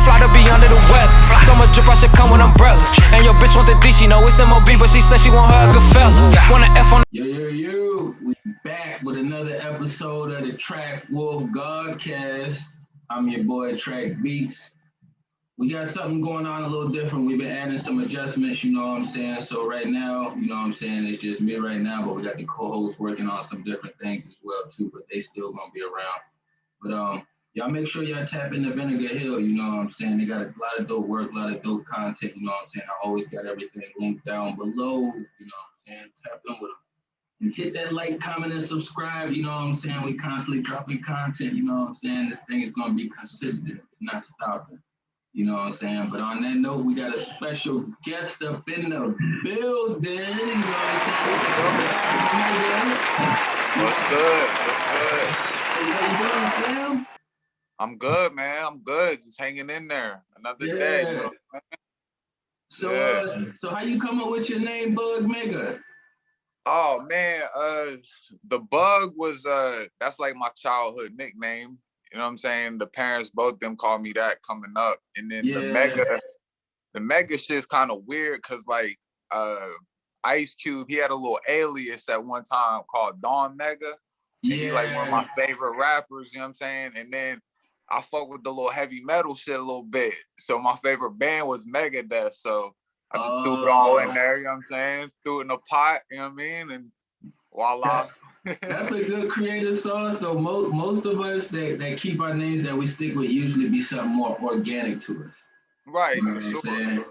fly to be under the weather. So much drip, I should come with umbrellas. And your bitch want the D, she know it's MOB, but she said she want her a good fella. Want an F on. Yo. We back with another episode of the TrakWolf Godcast. I'm your boy TrakBeatz. We got something going on a little different. We've been adding some adjustments, you know what I'm saying? So right now, you know what I'm saying, it's just me right now, but we got the co-hosts working on some different things as well too, but they still gonna be around. But y'all make sure y'all tap into Vinegar Hill, you know what I'm saying? They got a lot of dope work, a lot of dope content, you know what I'm saying? I always got everything linked down below, you know what I'm saying? Tap in with them. And hit that like, comment, and subscribe, you know what I'm saying? We constantly dropping content, you know what I'm saying? This thing is gonna be consistent, it's not stopping. You know what I'm saying? But on that note, we got a special guest up in the building. You know what I'm saying? What's good? How you doing, Sam? I'm good, man. I'm good. Just hanging in there. Another day. You know what I'm saying? So how you come up with your name, Bug Mega? Oh man, the Bug was that's like my childhood nickname. You know what I'm saying? The parents, both of them called me that coming up. And then the mega shit's kind of weird because like Ice Cube, he had a little alias at one time called Don Mega. And he like one of my favorite rappers, you know what I'm saying? And then I fuck with the little heavy metal shit a little bit. So my favorite band was Megadeth. So I just threw it all in there, you know what I'm saying? Threw it in a pot, you know what I mean? And voila. That's a good creative sauce, though. Most of us that keep our names that we stick with usually be something more organic to us. Right, you know for sure.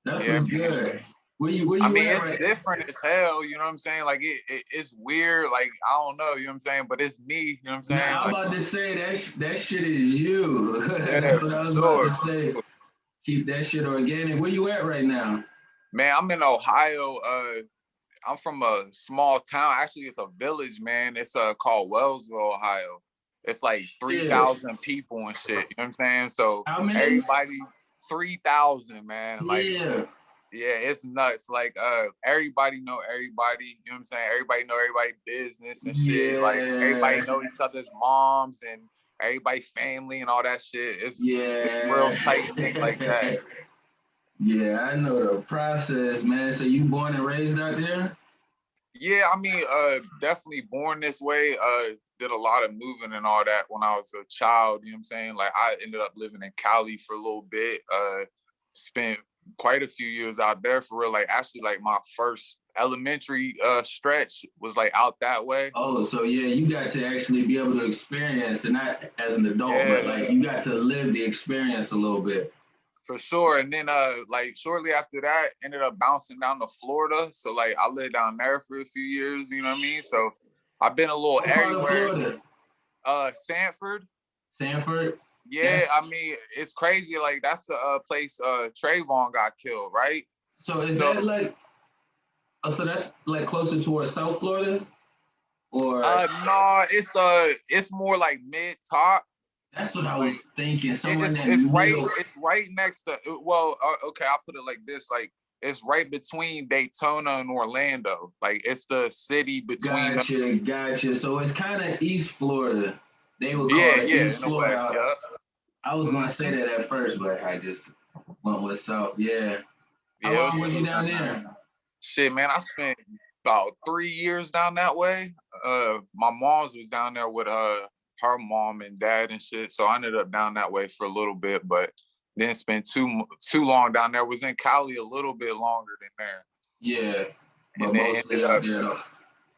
That's what's good. Where you I mean, it's right? different as hell, you know what I'm saying? Like, it's weird, like, I don't know, you know what I'm saying? But it's me, you know what I'm saying? Nah, I'm about to say, that shit is you. Yeah, that's what I was about to say. Keep that shit organic. Where you at right now? Man, I'm in Ohio. I'm from a small town. Actually, it's a village, man. It's called Wellsville, Ohio. It's like 3,000 people and shit. You know what I'm saying? So how many? Everybody, 3,000, man. Like, yeah, it's nuts. Like, everybody know everybody. You know what I'm saying? Everybody know everybody's business and shit. Yeah. Like, everybody know each other's moms and everybody's family and all that shit. It's real tight knit like that. Yeah, I know the process, man. So you born and raised out there? Yeah, I mean, definitely born this way. Did a lot of moving and all that when I was a child, you know what I'm saying? Like, I ended up living in Cali for a little bit, spent quite a few years out there for real. Like, actually, like, my first elementary stretch was, like, out that way. Oh, so, yeah, you got to actually be able to experience, and not as an adult, but, like, you got to live the experience a little bit. For sure. And then like shortly after that, ended up bouncing down to Florida. So like I lived down there for a few years, you know what I mean? So I've been a little everywhere. Sanford. Sanford? Yeah, I mean, it's crazy. Like that's the place Trayvon got killed, right? So that like so that's like closer towards South Florida? Or no, it's more like mid-top. That's what I was thinking. It's right next to. Well, okay, I'll put it like this: like it's right between Daytona and Orlando. Like it's the city between. Gotcha. So it's kind of East Florida. They would call it East Florida. I was gonna say that at first, but I just went with South. Yeah. How long was you down there? Shit, man, I spent about 3 years down that way. My mom's was down there with her mom and dad and shit. So I ended up down that way for a little bit, but didn't spend too long down there. Was in Cali a little bit longer than there. Yeah, but mostly out there though.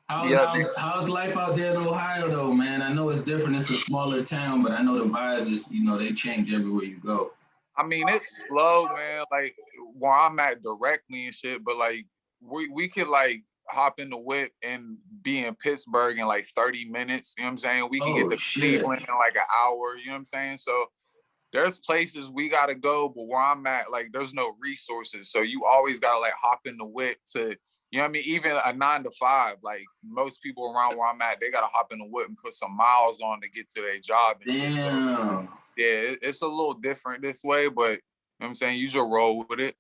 How's life out there in Ohio though, man? I know it's different. It's a smaller town, but I know the vibes is, they change everywhere you go. I mean, it's slow, man. Like where I'm at directly and shit, but like we could like hop in the whip and be in Pittsburgh in like 30 minutes. You know what I'm saying? We can get to Cleveland in like an hour. You know what I'm saying? So there's places we gotta go, but where I'm at, like there's no resources. So you always gotta like hop in the whip to, you know what I mean? Even a 9 to 5, like most people around where I'm at, they gotta hop in the whip and put some miles on to get to their job and shit. So yeah, it's a little different this way, but you know what I'm saying? You should roll with it.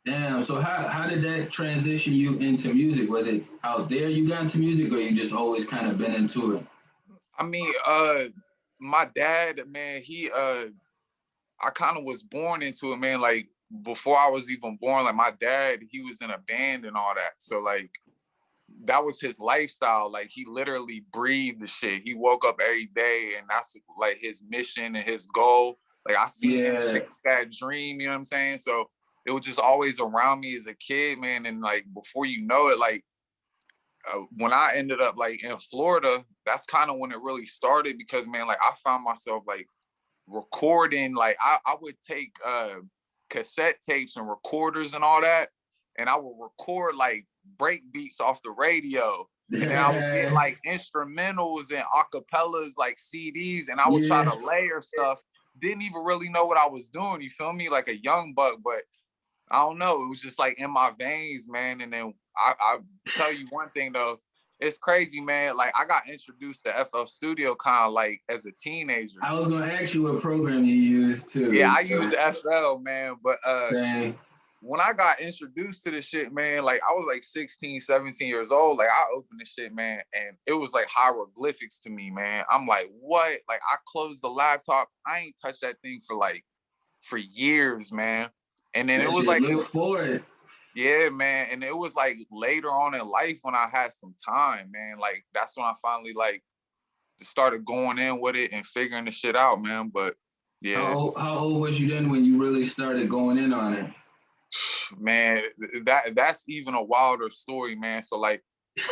Damn, so how did that transition you into music? Was it out there you got into music, or you just always kind of been into it? I mean, my dad, man, he I kind of was born into it, man. Like before I was even born, like my dad, he was in a band and all that. So like that was his lifestyle. Like he literally breathed the shit. He woke up every day and that's like his mission and his goal. Like I seen him chase that dream, you know what I'm saying? So it was just always around me as a kid, man. And like before you know it, like when I ended up like in Florida, that's kind of when it really started because man, like I found myself like recording, like I would take cassette tapes and recorders and all that, and I would record like break beats off the radio. And then I would get like instrumentals and acapellas, like CDs, and I would try to layer stuff. Didn't even really know what I was doing, you feel me? Like a young buck, but I don't know. It was just like in my veins, man. And then I tell you one thing though, it's crazy, man. Like I got introduced to FL Studio kind of like as a teenager. I was gonna ask you what program you used too. Yeah, I use FL, man. But when I got introduced to this shit, man, like I was like 16, 17 years old. Like I opened this shit, man, and it was like hieroglyphics to me, man. I'm like, what? Like I closed the laptop. I ain't touched that thing for years, man. And then it was like, look for it. Yeah, man. And it was like later on in life when I had some time, man. Like that's when I finally like started going in with it and figuring the shit out, man. But yeah. How old was you then when you really started going in on it? Man, that's even a wilder story, man. So like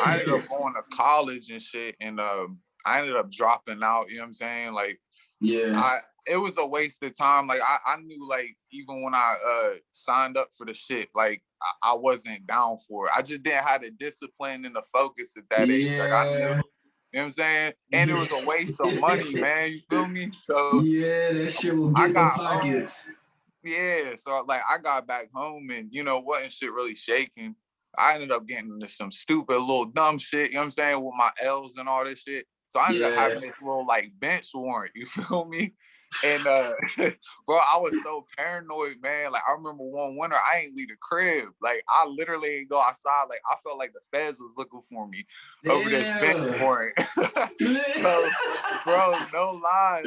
I ended up going to college and shit, and I ended up dropping out, you know what I'm saying? Like it was a waste of time. Like I knew like even when I signed up for the shit, like I wasn't down for it. I just didn't have the discipline and the focus at that age. Like I knew, you know what I'm saying? And it was a waste of money, man. You feel me? So that shit will get the pockets. Yeah, so like I got back home and you know wasn't shit really shaking. I ended up getting into some stupid little dumb shit, you know what I'm saying, with my L's and all this shit. So I ended up having this little like bench warrant, you feel me? And bro, I was so paranoid, man. Like I remember one winter I ain't leave the crib. Like I literally ain't go outside. Like I felt like the feds was looking for me over this bench warrant. So bro, no lie.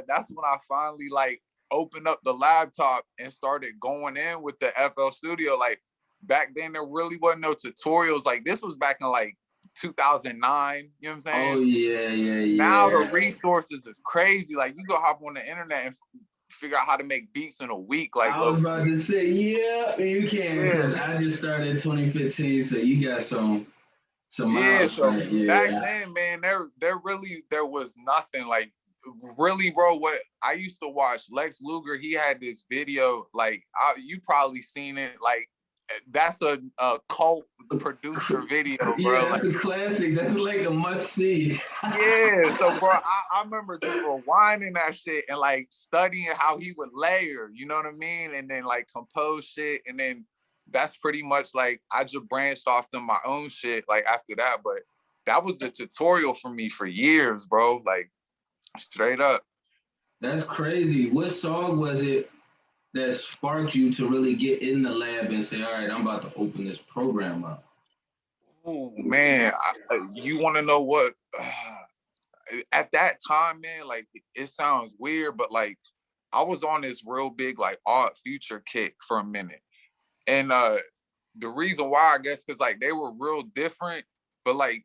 That's when I finally like opened up the laptop and started going in with the FL Studio. Like back then there really wasn't no tutorials. Like this was back in like 2009, you know what I'm saying? Oh yeah. Now the resources is crazy. Like you go hop on the internet and figure out how to make beats in a week. Like I was about to say, you can, because I just started in 2015, so you got some miles. So back then, man, there was nothing. Like really, bro, what I used to watch Lex Luger, he had this video, like you probably seen it, like that's a cult producer video, bro. Yeah, that's like a classic. That's like a must see. Yeah, so bro, I remember just rewinding that shit and like studying how he would layer, you know what I mean? And then like compose shit, and then that's pretty much like I just branched off to my own shit like after that. But that was the tutorial for me for years, bro. Like straight up. That's crazy. What song was it that sparked you to really get in the lab and say, all right, I'm about to open this program up? Oh man, you want to know what? At that time, man, like it sounds weird, but like I was on this real big like Odd Future kick for a minute, and the reason why, I guess, because like they were real different, but like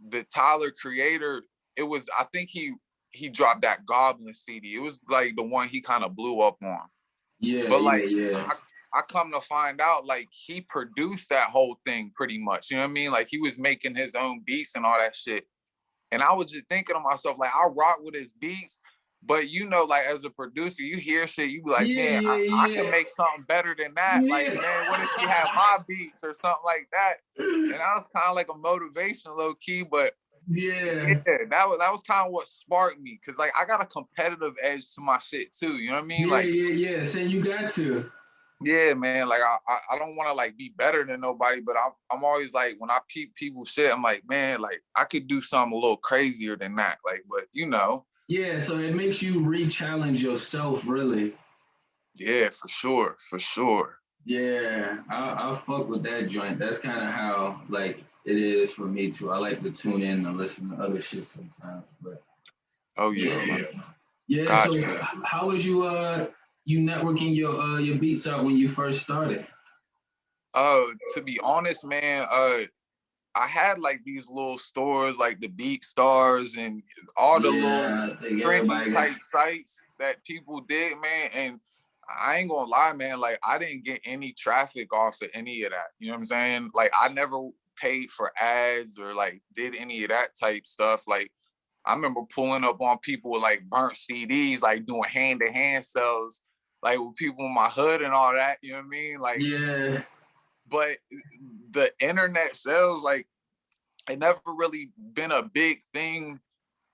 the Tyler Creator, it was, I think he dropped that Goblin CD. It was like the one he kind of blew up on. Yeah, but like yeah. I come to find out like he produced that whole thing pretty much. You know what I mean? Like he was making his own beats and all that shit. And I was just thinking to myself, like I rock with his beats, but you know, like as a producer, you hear shit, you be like, man, I can make something better than that. Yeah. Like, man, what if you had my beats or something like that? And that was kind of like a motivation, low key, but yeah, that was kind of what sparked me, because like I got a competitive edge to my shit too, you know what I mean? So you got to. Yeah, man, like I don't want to like be better than nobody, but I'm always like, when I peep people's shit, I'm like, man, like I could do something a little crazier than that, like, but you know. Yeah, so it makes you re-challenge yourself, really. Yeah, for sure. Yeah, I'll fuck with that joint. That's kind of how like it is for me too. I like to tune in and listen to other shit sometimes, but oh yeah. Yeah. Gotcha. So how was you you networking your beats out when you first started? To be honest, man, I had like these little stores like the Beat Stars and all the little trendy type sites that people did, man. And I ain't gonna lie, man, like I didn't get any traffic off of any of that. You know what I'm saying? Like I never paid for ads or like did any of that type stuff. Like I remember pulling up on people with like burnt CDs, like doing hand-to-hand sales, like with people in my hood and all that, you know what I mean? Like, yeah. But the internet sales, like, it never really been a big thing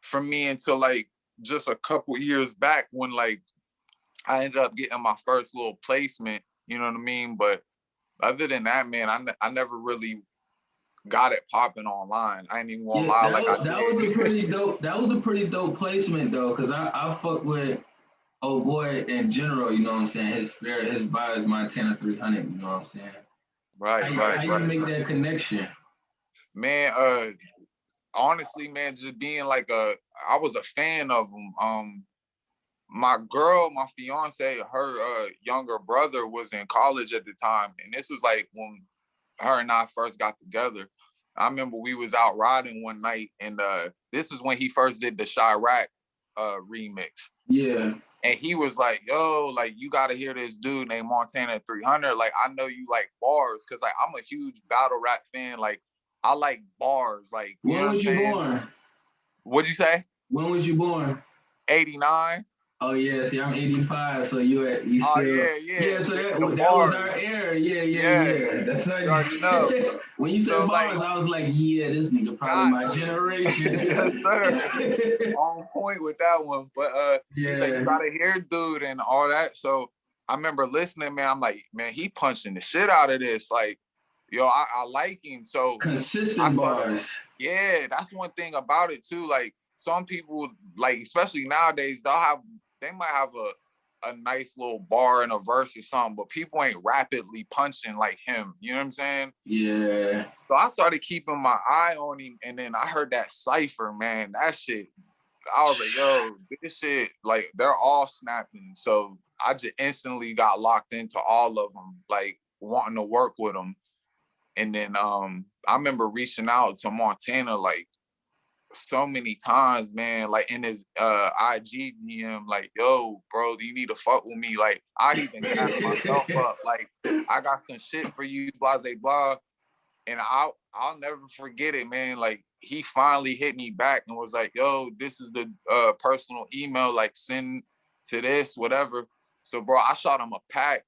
for me until like just a couple years back when like I ended up getting my first little placement, you know what I mean? But other than that, man, I never really got it popping online. I ain't even gonna lie, that was a pretty dope. That was a pretty dope placement though, cause I fuck with oh boy in general. You know what I'm saying? His buy is Montana 300. You know what I'm saying? Right. How you make that connection? Man, honestly, man, just being like I was a fan of him. My fiance, her younger brother was in college at the time, and this was like when her and I first got together. I remember we was out riding one night, and this is when he first did the Chirac remix. Yeah. And he was like, yo, like, you got to hear this dude named Montana 300. Like, I know you like bars, because, like, I'm a huge battle rap fan. Like, I like bars. Like, you know what I'm saying? When was you born? What'd you say? When was you born? 89. Oh yeah, see, I'm 85, so you still. Oh yeah. Yeah, so that was our era. Yeah. That's how you already know. When you said bars, like, I was like, yeah, this nigga probably my generation. Yes, sir. On point with that one. But he's like, you gotta hear dude and all that. So I remember listening, man. I'm like, man, he punching the shit out of this. Like, yo, I like him. So consistent bars. Yeah, that's one thing about it too. Like some people, like especially nowadays, they might have a nice little bar and a verse or something, but people ain't rapidly punching like him. You know what I'm saying? Yeah. So I started keeping my eye on him, and then I heard that cipher, man. That shit, I was like, yo, this shit, like they're all snapping. So I just instantly got locked into all of them, like wanting to work with them. And then I remember reaching out to Montana like so many times, man, like in his IG DM, like, yo, bro, you need to fuck with me. Like, I'd even gas myself up. Like, I got some shit for you, blah, blah, blah. And I'll never forget it, man. Like, he finally hit me back and was like, yo, this is the personal email, like, send to this, whatever. So, bro, I shot him a pack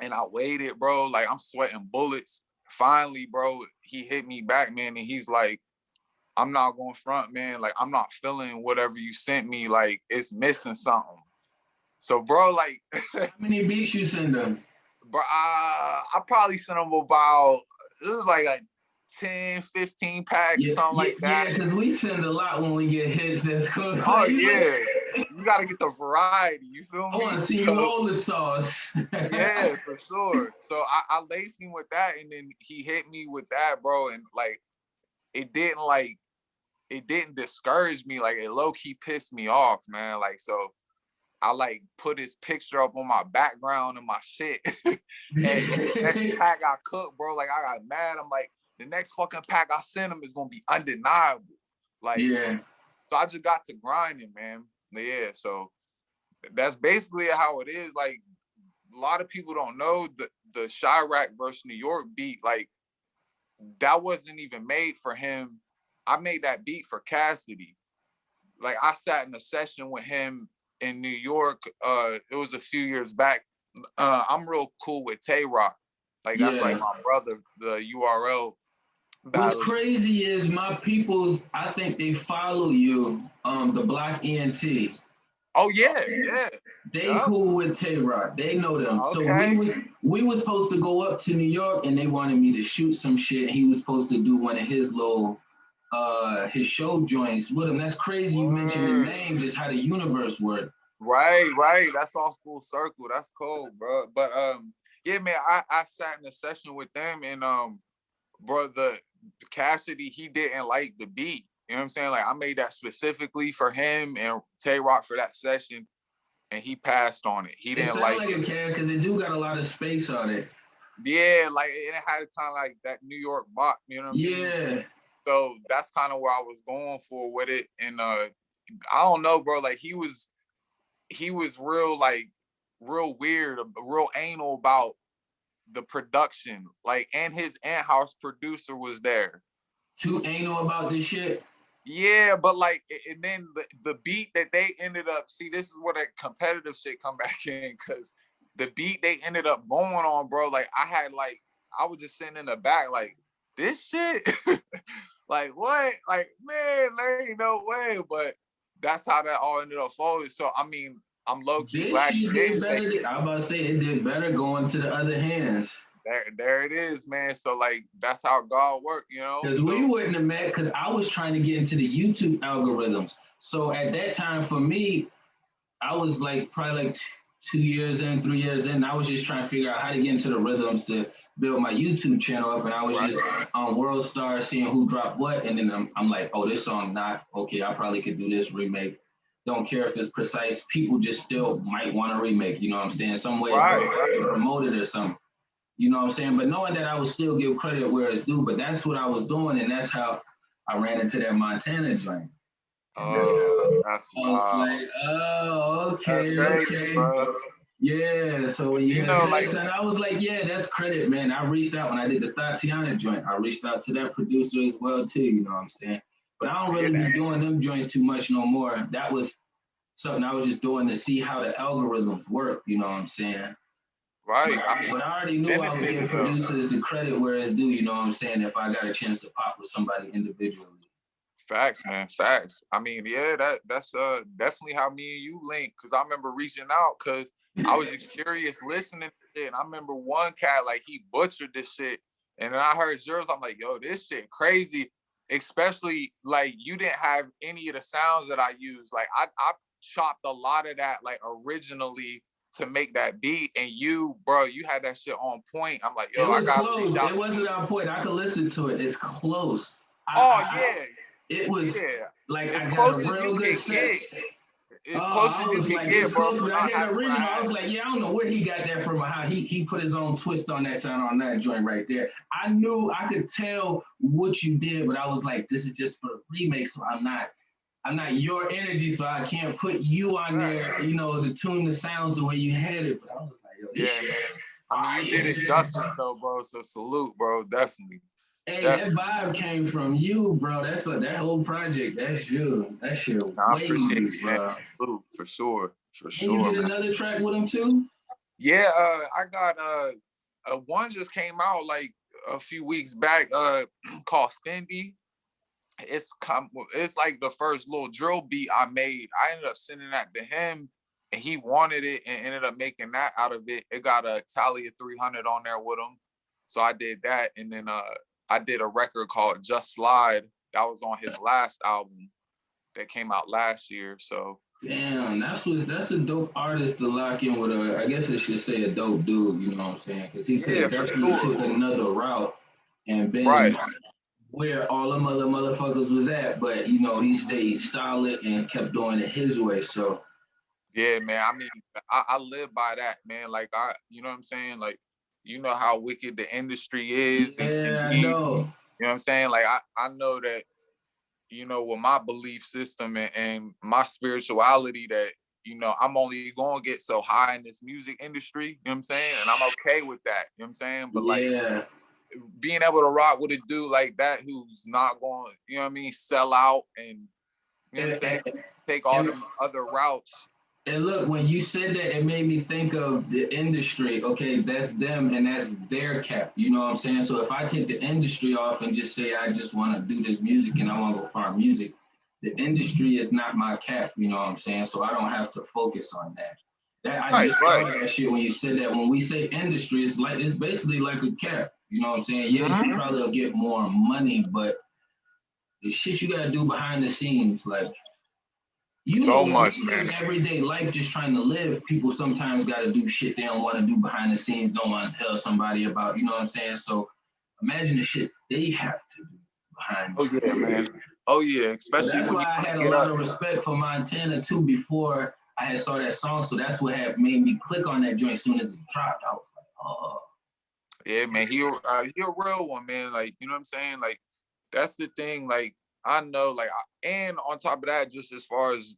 and I waited, bro. Like, I'm sweating bullets. Finally, bro, he hit me back, man, and he's like, I'm not going front, man. Like, I'm not feeling whatever you sent me. Like, it's missing something. So, bro, like... How many beats you send them? Bro, I probably sent them about... It was like a 10, 15 pack, something like that. Yeah, because we send a lot when we get hits. That's cool. Oh, yeah. You got to get the variety. You feel me? I want to see you all the sauce. Yeah, for sure. So, I laced him with that, and then he hit me with that, bro. And, like, it didn't discourage me. Like, it low-key pissed me off, man. Like, so I like put his picture up on my background and my shit. And the next pack I cooked, bro, like I got mad. I'm like, the next fucking pack I send him is gonna be undeniable. Like, yeah. So I just got to grinding, man. Yeah, so that's basically how it is. Like, a lot of people don't know the Chirac versus New York beat, like, that wasn't even made for him. I made that beat for Cassidy. Like, I sat in a session with him in New York. It was a few years back. I'm real cool with Tay-Rock. Like, that's like my brother, the URL. What's crazy is my peoples, I think they follow you, the Block ENT. Oh, yeah. They cool with Tay-Rock. They know them. Okay. So we was supposed to go up to New York, and they wanted me to shoot some shit. He was supposed to do one of his little his show joints with him. That's crazy. You mentioned the name, just how the universe works. Right. That's all full circle. That's cool, bro. But yeah, man, I sat in a session with them, and bro, the Cassidy, he didn't like the beat. You know what I'm saying? Like, I made that specifically for him and Tay-Rock for that session. and he passed on it. He It didn't sounds like like it. a Cash because it do got a lot of space on it. Yeah, like it had kind of like that New York bop, you know what I mean? Yeah. So that's kind of where I was going for with it. And I don't know, bro. Like he was real, like real weird, real anal about the production. Like, and his in-house producer was there. Too anal about this shit. Yeah, but like, and then the beat that they ended up, see, this is where that competitive shit come back in, because the beat they ended up going on, bro, like I was just sitting in the back like, this shit? Like, what? Like, man, there ain't no way. But that's how that all ended up folding. So, I mean, I'm low-key glad he didn't take it. I'm about to say it did better going to the other hands. There it is, man. So, like, that's how God worked, you know? Because we wouldn't have met, because I was trying to get into the YouTube algorithms. So at that time, for me, I was like probably like 2 years in, 3 years in. I was just trying to figure out how to get into the rhythms to build my YouTube channel up. And I was just on World Star seeing who dropped what. And then I'm like, oh, this song not okay. I probably could do this remake. Don't care if it's precise. People just still might want to remake. You know what I'm saying? Some way to promote it or something. You know what I'm saying? But knowing that I would still give credit where it's due. But that's what I was doing. And that's how I ran into that Montana joint. Oh, that's wild. Like, oh, okay, that's crazy, bro. Yeah, so when you know, like, and I was like, yeah, that's credit, man. I reached out when I did the Tatiana joint. I reached out to that producer as well too. You know what I'm saying? But I don't really be doing them joints too much no more. That was something I was just doing to see how the algorithms work. You know what I'm saying? Right. I mean, but I already knew I would give producers the credit where it's due. You know what I'm saying? If I got a chance to pop with somebody individually. Facts, man. Facts. I mean, yeah, that's definitely how me and you link. Cause I remember reaching out because I was just curious listening to it. And I remember one cat, like, he butchered this shit. And then I heard yours. I'm like, yo, this shit crazy. Especially like you didn't have any of the sounds that I used. Like I chopped a lot of that like originally to make that beat, and you, bro, you had that shit on point. I'm like, yo, I got close. It wasn't on point. I could listen to it. It's close. It was like as I got close a real good set. As close as you can get, bro. I was like, yeah, I don't know where he got that from, or how he put his own twist on that sound on that joint right there. I knew I could tell what you did, but I was like, this is just for the remake, so I'm not your energy, so I can't put you on there, you know, to tune the sounds the way you had it. But I was like, yo, yeah, man. I mean, you did it justice though, bro. So salute, bro. Definitely. Hey, that vibe came from you, bro. That whole project. That's you. That's your I appreciate it, bro. For sure. And you did another track with him too? Yeah, I got one just came out like a few weeks back, called Fendi. It's like the first little drill beat I made. I ended up sending that to him, and he wanted it and ended up making that out of it. It got a Italia 300 on there with him, so I did that, and then I did a record called Just Slide. That was on his last album that came out last year. So damn, that's a dope artist to lock in with I guess it should say a dope dude, you know what I'm saying? Because he could definitely took another route and been where all them other motherfuckers was at, but you know, he stayed solid and kept doing it his way. So yeah, man. I mean, I live by that, man. Like you know what I'm saying? Like, you know how wicked the industry is. Yeah, I know. You know what I'm saying? Like, I know that, you know, with my belief system and my spirituality, that, you know, I'm only going to get so high in this music industry, you know what I'm saying? And I'm okay with that, you know what I'm saying? But like, being able to rock with a dude like that who's not going, you know what I mean, sell out and, you know what I'm saying, take all them other routes. And look, when you said that, it made me think of the industry. Okay, that's them and that's their cap. You know what I'm saying? So if I take the industry off and just say I just want to do this music and I want to go farm music, the industry is not my cap. You know what I'm saying? So I don't have to focus on that. I just thought that shit when you said that. When we say industry, it's basically like a cap. You know what I'm saying? Yeah, you probably will get more money, but the shit you gotta do behind the scenes, like. You so know, much, man. Everyday life, just trying to live. People sometimes got to do shit they don't want to do behind the scenes, don't want to tell somebody about, you know what I'm saying? So imagine the shit they have to do behind the scenes. Yeah, man. Oh, yeah, especially that's when why I had a lot of respect for Montana, too, before I I had saw that song, so that's what had made me click on that joint as soon as it dropped. I was like, oh. Yeah, man, he a real one, man. Like, you know what I'm saying? Like, that's the thing. Like, I know, like, and on top of that, just as far as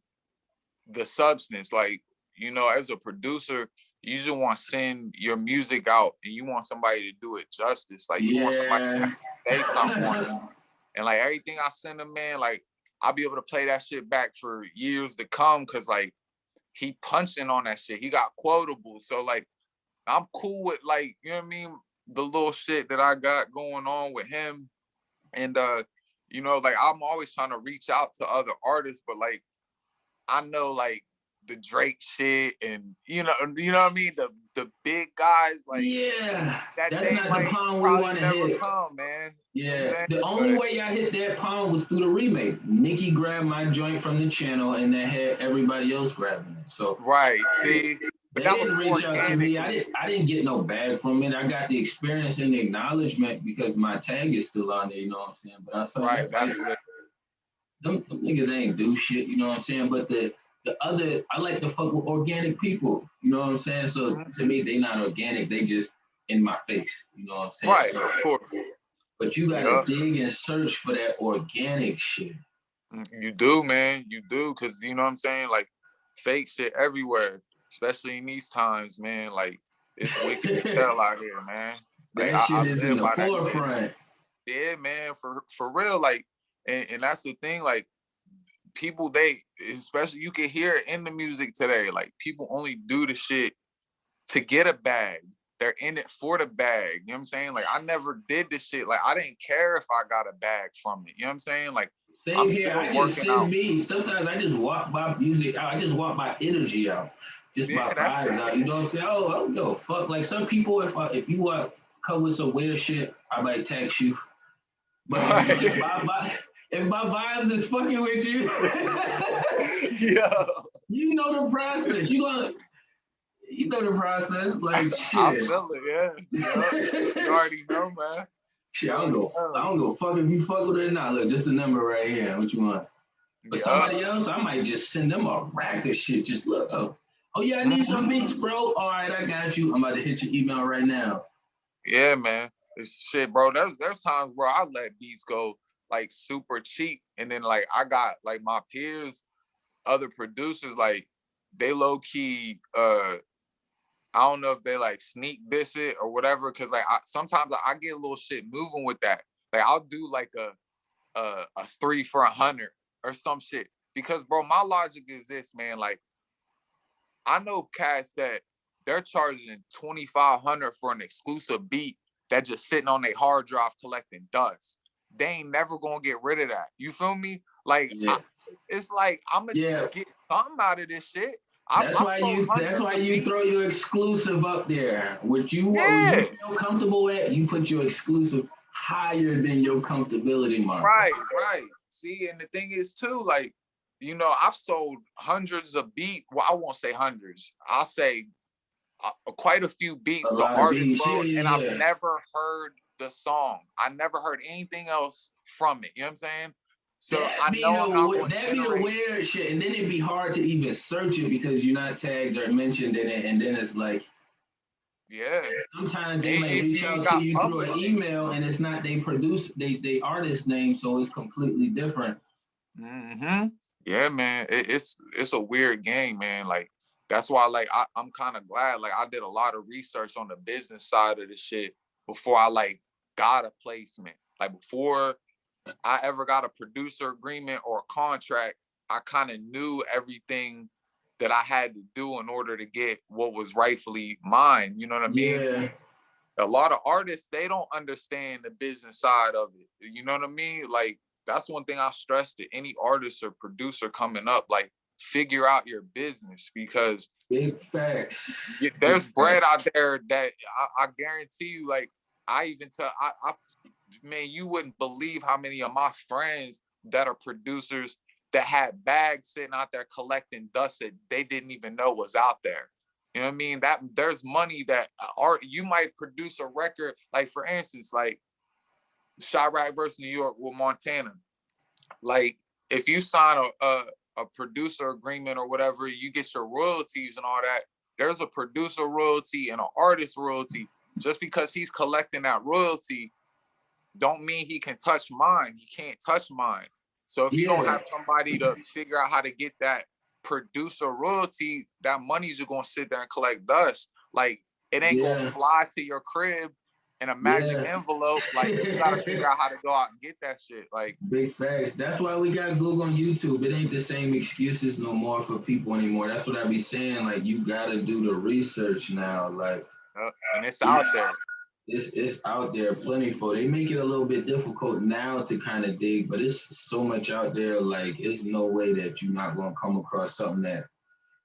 the substance, like, you know, as a producer, you just want to send your music out and you want somebody to do it justice. Like, you want somebody to say something on it. And like everything I send him, man, like I'll be able to play that shit back for years to come, because like he punching on that shit. He got quotable. So like I'm cool with, like, you know what I mean, the little shit that I got going on with him. And you know, like I'm always trying to reach out to other artists, but like I know like the Drake shit and you know what I mean, the big guys, like that that's day not might the pound we probably want to never hit. come, man. Yeah, the only way I hit that pound was through the remake. Nicki grabbed my joint from the channel, and that had everybody else grabbing it. So right, see, but they that was didn't reach out to me. I didn't get no bag from it. I got the experience and the acknowledgement because my tag is still on there. You know what I'm saying? But I saw right. that, That's lit. them niggas ain't do shit. You know what I'm saying? But the other, I like to fuck with organic people. You know what I'm saying? So to me, they not organic. They just in my face. You know what I'm saying? Right, So, of course. but you gotta dig and search for that organic shit. You do, man. You do, because you know what I'm saying? Like fake shit everywhere, especially in these times, man. Like it's wicked as hell out here, man. Like That shit I is live in the by that shit. forefront. Yeah, man, for real. Like, and that's the thing, like people, they, especially you can hear it in the music today, like people only do the shit to get a bag. They're in it for the bag. You know what I'm saying? Like I never did this shit. Like I didn't care if I got a bag from it. You know what I'm saying? Like Same I'm here. still I just working send out. me. Sometimes I just walk by music out. I just walk by energy out. Just by That's vibes out. You know what I'm saying? Oh, I don't give a fuck. Like some people, if you want come with some weird shit, I might text you. But if my vibes is fucking with you, yeah, you know the process. You know the process. Like shit. I feel it. Yeah. You already know, man. Shit, I don't go fuck if you fuck with it or not. Look, just the number right here. What you want? But somebody else, I might just send them a rack of shit. Just look, oh yeah, I need some beats, bro. All right, I got you. I'm about to hit your email right now. Yeah, man. It's shit, bro. There's times where I let beats go like super cheap, and then like I got like my peers, other producers, like they low key. I don't know if they like sneak this it or whatever, because like sometimes I get a little shit moving with that. Like I'll do like a 3 for $100 or some shit, because bro, my logic is this, man. Like I know cats that they're charging $2,500 for an exclusive beat that just sitting on their hard drive collecting dust. They ain't never gonna get rid of that. You feel me? Like it's like I'm gonna get something out of this shit. That's why you throw your exclusive up there. What you feel comfortable at, you put your exclusive higher than your comfortability mark. Right. See, and the thing is too, like, you know, I've sold hundreds of beats. Well, I won't say hundreds. I'll say quite a few beats to artists, bro, and I've never heard the song. I never heard anything else from it. You know what I'm saying? So I know that'd be the weird shit, and then it'd be hard to even search it because you're not tagged or mentioned in it, and then it's like, sometimes they may reach out to you through an email, and it's not they artist name, so it's completely different. Yeah, man, it's a weird game, man. Like that's why, like, I'm kind of glad. Like I did a lot of research on the business side of the shit before I like got a placement. Like before I ever got a producer agreement or a contract, I kind of knew everything that I had to do in order to get what was rightfully mine. You know what I mean? Yeah. A lot of artists, they don't understand the business side of it. You know what I mean? Like, that's one thing I stress to any artist or producer coming up. Like, figure out your business, because big facts. There's bread out there that I guarantee you, like, I even tell, man, you wouldn't believe how many of my friends that are producers that had bags sitting out there collecting dust that they didn't even know was out there. You know what I mean? That there's money that you might produce a record, like for instance, like Chirac versus New York with Montana. Like if you sign a a producer agreement or whatever, you get your royalties and all that. There's a producer royalty and an artist royalty. Just because he's collecting that royalty don't mean he can touch mine. He can't touch mine. So if you don't have somebody to figure out how to get that producer royalty, that money's just gonna sit there and collect dust. Like, it ain't gonna fly to your crib in a magic envelope. Like, you gotta figure out how to go out and get that shit. Like, big facts. That's why we got Google on YouTube. It ain't the same excuses no more for people anymore. That's what I be saying. Like, you gotta do the research now. Like, and it's out there. It's out there plentiful. They make it a little bit difficult now to kind of dig, but it's so much out there. Like, it's no way that you're not gonna come across something that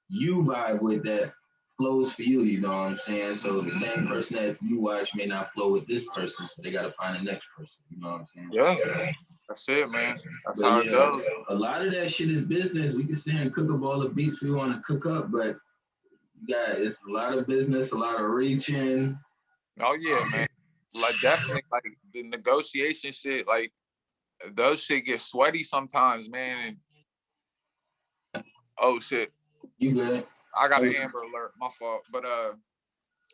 you vibe with that flows for you. You know what I'm saying? So the same person that you watch may not flow with this person, so they gotta find the next person. You know what I'm saying? Yeah, that's it, man. That's how it goes. A lot of that shit is business. We can sit and cook up all the beats we want to cook up, but it's a lot of business, a lot of reaching. Oh yeah, man. Like, definitely, like, the negotiation shit, like, those shit get sweaty sometimes, man. And oh shit, you good? I got an Amber Alert. My fault. But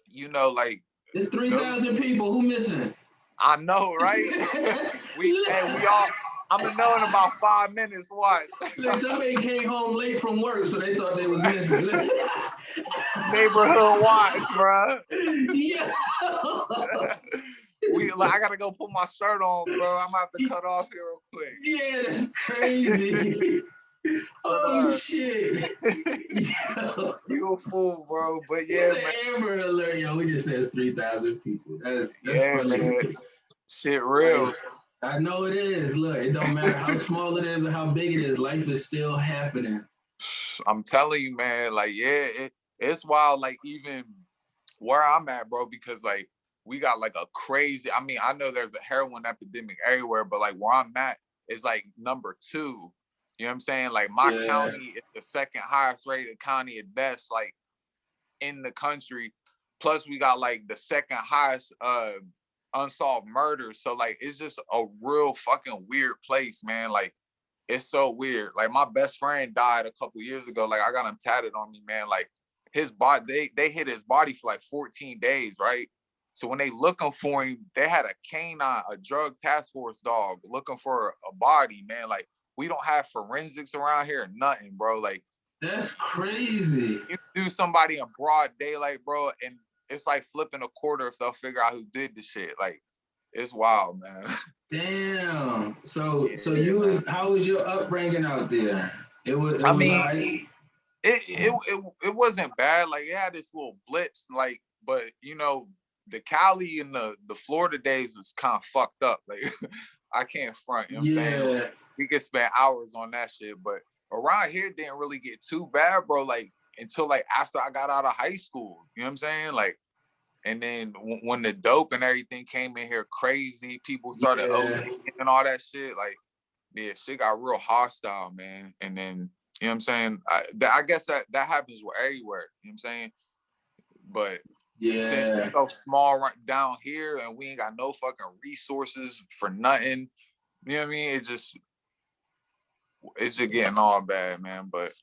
you know, like, it's 3,000 people. Who missing? I know, right? we all. I'm gonna know in about 5 minutes. Watch. Look, somebody came home late from work, so they thought they was missing. Neighborhood watch, bro. Yeah. I gotta go put my shirt on, bro. I'm gonna have to cut off here real quick. Yeah, that's crazy. Oh shit. You a fool, bro. But yeah, man. Amber Alert, yo. We just said 3,000 people. That's funny. Man. Shit real. I know it is. Look, it don't matter how small it is or how big it is. Life is still happening. I'm telling you, man. Like, it's wild. Like, even where I'm at, bro, because like we got like a crazy. I mean, I know there's a heroin epidemic everywhere, but like where I'm at is like number 2. You know what I'm saying? Like, my county is the second highest rated county at best, like, in the country. Plus, we got like the second highest unsolved murders. So like, it's just a real fucking weird place, man. Like, it's so weird. Like, my best friend died a couple years ago. Like, I got him tatted on me, man. Like, his body, they hit his body for like 14 days, right? So when they looking for him, they had a canine, a drug task force dog looking for a body, man. Like, we don't have forensics around here, nothing, bro. Like, that's crazy. You do somebody in broad daylight, bro, and it's like flipping a quarter if they'll figure out who did the shit. Like, it's wild, man. Damn. So how was your upbringing out there? It wasn't bad. Like, it had this little blips, like, but you know, the Cali and the Florida days was kind of fucked up. Like, I can't front, you know what I'm saying? We could spend hours on that shit, but around here didn't really get too bad, bro. Like, until like after I got out of high school, you know what I'm saying? Like, and then when the dope and everything came in here crazy, people started ODing and all that shit. Like, yeah, shit got real hostile, man. And then, you know what I'm saying? I guess that happens everywhere, you know what I'm saying? But since we so small right down here and we ain't got no fucking resources for nothing, you know what I mean? It's just getting all bad, man. But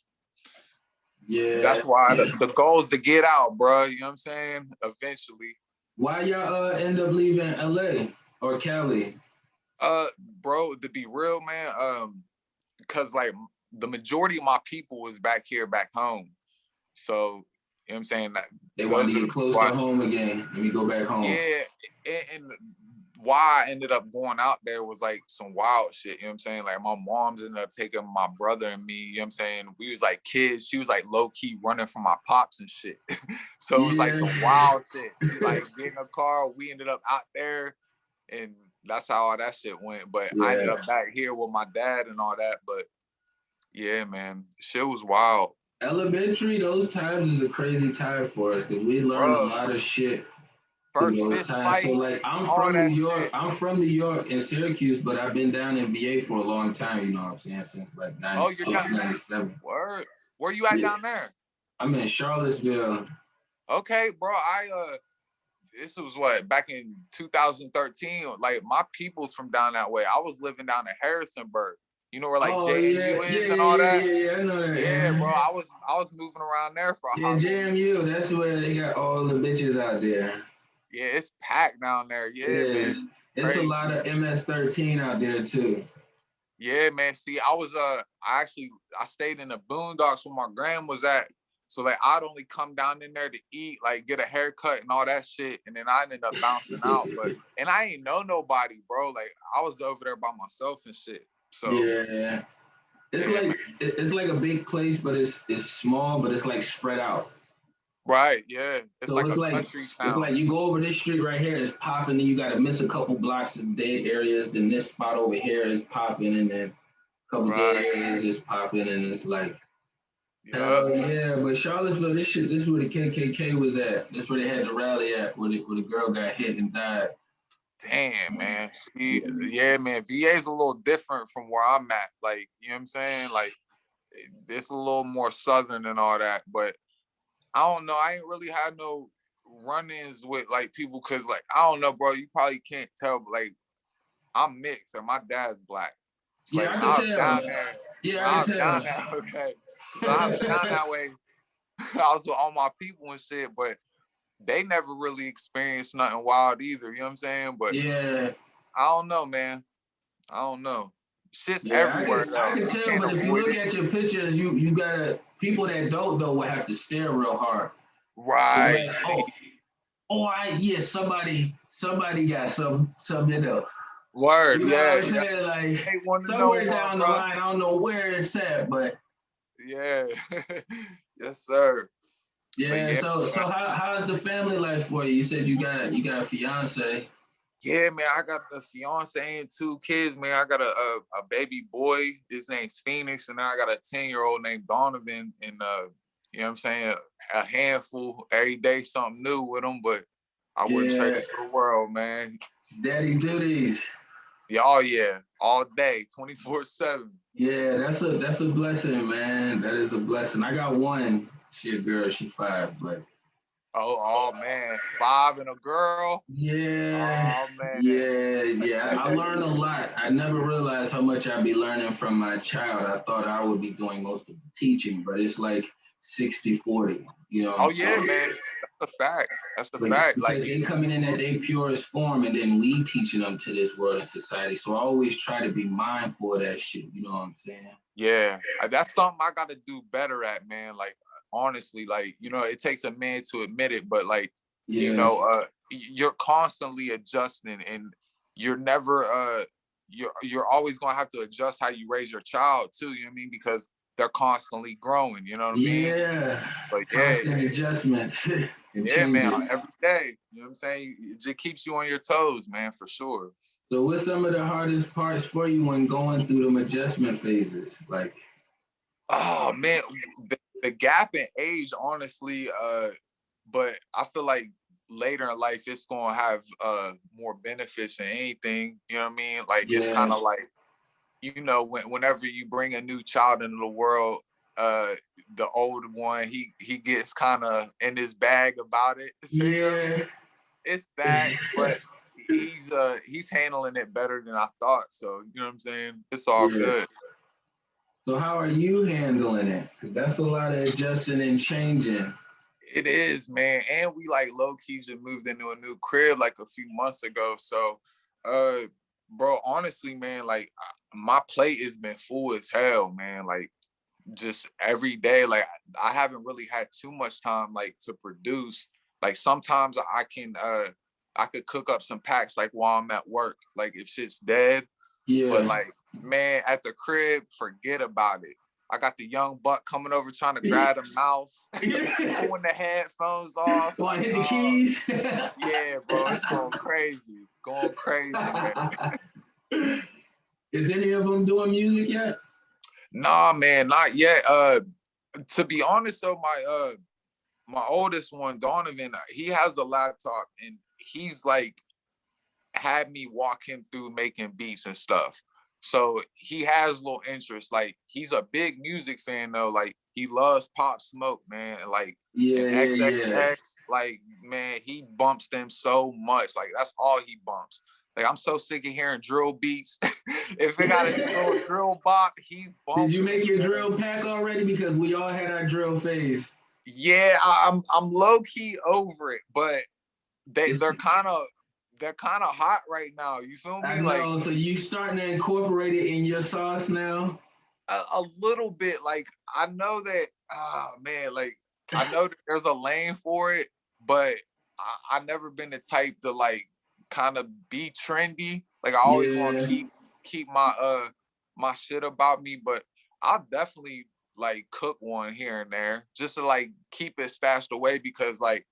that's why the goal is to get out, bro. You know what I'm saying? Eventually. Why y'all end up leaving LA or Cali? Bro, to be real, man, because like the majority of my people was back here, back home. So, you know what I'm saying? They want to get close to home again. Let me go back home. Yeah, and why I ended up going out there was like some wild shit, you know what I'm saying? Like, my mom's ended up taking my brother and me, you know what I'm saying? We was like kids. She was like low-key running from my pops and shit. So it was like some wild shit. She like get in a car, we ended up out there, and that's how all that shit went. But I ended up back here with my dad and all that. But yeah, man, shit was wild. Elementary, those times is a crazy time for us because we learned a lot of shit. First fist fight. So like, I'm from New York. Shit. I'm from New York and Syracuse, but I've been down in VA for a long time. You know what I'm saying? Since like 96, 97. Word. Where you at down there? I'm in Charlottesville. Okay, bro. This was back in 2013. Like, my people's from down that way. I was living down in Harrisonburg. You know where like Oh JMU yeah, is and all that? I know that. Yeah, bro. I was moving around there for a Yeah, JMU, that's where they got all the bitches out there. Yeah, it's packed down there. Yeah, man. It's a lot of MS-13 out there too. Yeah, man. See, I stayed in the boondocks where my gram was at. So like I'd only come down in there to eat, like get a haircut and all that shit. And then I ended up bouncing out. And I ain't know nobody, bro. Like I was over there by myself and shit. So yeah. It's like a big place, but it's small, but it's like spread out. Right, yeah. It's So like a country town. It's like you go over this street right here, it's popping, then you gotta miss a couple blocks of dead areas, then this spot over here is popping, and then a couple dead areas is popping, and it's like yeah, but Charlottesville, this is where the KKK was at. This is where they had the rally at, where the girl got hit and died. Damn, man. See, yeah, man. VA's a little different from where I'm at. Like, you know what I'm saying? Like, it's a little more southern and all that. But I don't know. I ain't really had no run-ins with like people because, like, I don't know, bro. You probably can't tell, but like, I'm mixed and my dad's black. So, yeah, like, I can tell. Down there, yeah, I can tell. There, okay. So I was down that way. I was with all my people and shit, but they never really experienced nothing wild either. You know what I'm saying? But yeah, I don't know, man. I don't know. Shit's yeah, everywhere. I can tell, but if you look at your pictures, you gotta people that don't know will have to stare real hard. Right. Like, somebody got something else. Word, you know yeah. What I'm saying? Like somewhere down the line, I don't know where it's at, but yeah. Yes, sir. Yeah. So how's the family life for you? You said you got a fiance. Yeah, man, I got a fiance and 2 kids, man. I got a baby boy. His name's Phoenix, and then I got a 10-year-old named Donovan. And you know what I'm saying? A handful every day, something new with them, but I wouldn't trade it for the world, man. Daddy duties. Yeah, oh yeah, all day, 24/7. Yeah, that's a blessing, man. That is a blessing. I got one. She a girl. She 5, but. Oh man, 5 and a girl. Yeah. Oh man. Yeah. I learned a lot. I never realized how much I'd be learning from my child. I thought I would be doing most of the teaching, but it's like 60-40. You know. Oh yeah, man. That's a fact. That's a fact. Like they coming in at their purest form, and then we teaching them to this world and society. So I always try to be mindful of that shit. You know what I'm saying? Yeah, that's something I got to do better at, man. Like honestly, like it takes a man to admit it, but like you're constantly adjusting, and you're never you're always gonna have to adjust how you raise your child too. You know what I mean? Because they're constantly growing. You know what I mean? Yeah. But constant adjustments. Yeah, man, every day. You know what I'm saying? It just keeps you on your toes, man, for sure. So what's some of the hardest parts for you when going through them adjustment phases? Like, oh man, the gap in age, honestly, but I feel like later in life it's gonna have more benefits than anything. You know what I mean? Like it's kind of like, whenever you bring a new child into the world, the old one, he gets kind of in his bag about it. Yeah. It's bad, but he's handling it better than I thought. So you know what I'm saying? It's all good. So how are you handling it? Because that's a lot of adjusting and changing. It is, man. And we like low key just moved into a new crib like a few months ago. So, bro, honestly, man, like my plate has been full as hell, man. Like just every day, like I haven't really had too much time like to produce. Like sometimes I could cook up some packs like while I'm at work, like if shit's dead. Yeah. But like, man, at the crib, forget about it. I got the young buck coming over trying to grab the mouse, pulling the headphones off. Want to hit the keys? Yeah, bro, it's going crazy. Going crazy, man. Is any of them doing music yet? Nah, man, not yet. To be honest though, my oldest one, Donovan, he has a laptop and he's like had me walk him through making beats and stuff. So he has a little interest. Like he's a big music fan though. Like he loves Pop Smoke, man. Like XXX, like man, he bumps them so much. Like that's all he bumps. Like, I'm so sick of hearing drill beats. If it got a drill bop, he's bumping. Did you make your man. drill pack already? Because we all had our drill phase. Yeah, I'm low key over it, but they're kind of hot right now. You feel me? I know. Like, So you starting to incorporate it in your sauce now? a little bit. Like, I know that. Man, like, I know that there's a lane for it, but I never been the type to like kind of be trendy. Like, I always want to keep my my shit about me, but I'll definitely like cook one here and there just to like keep it stashed away, because like,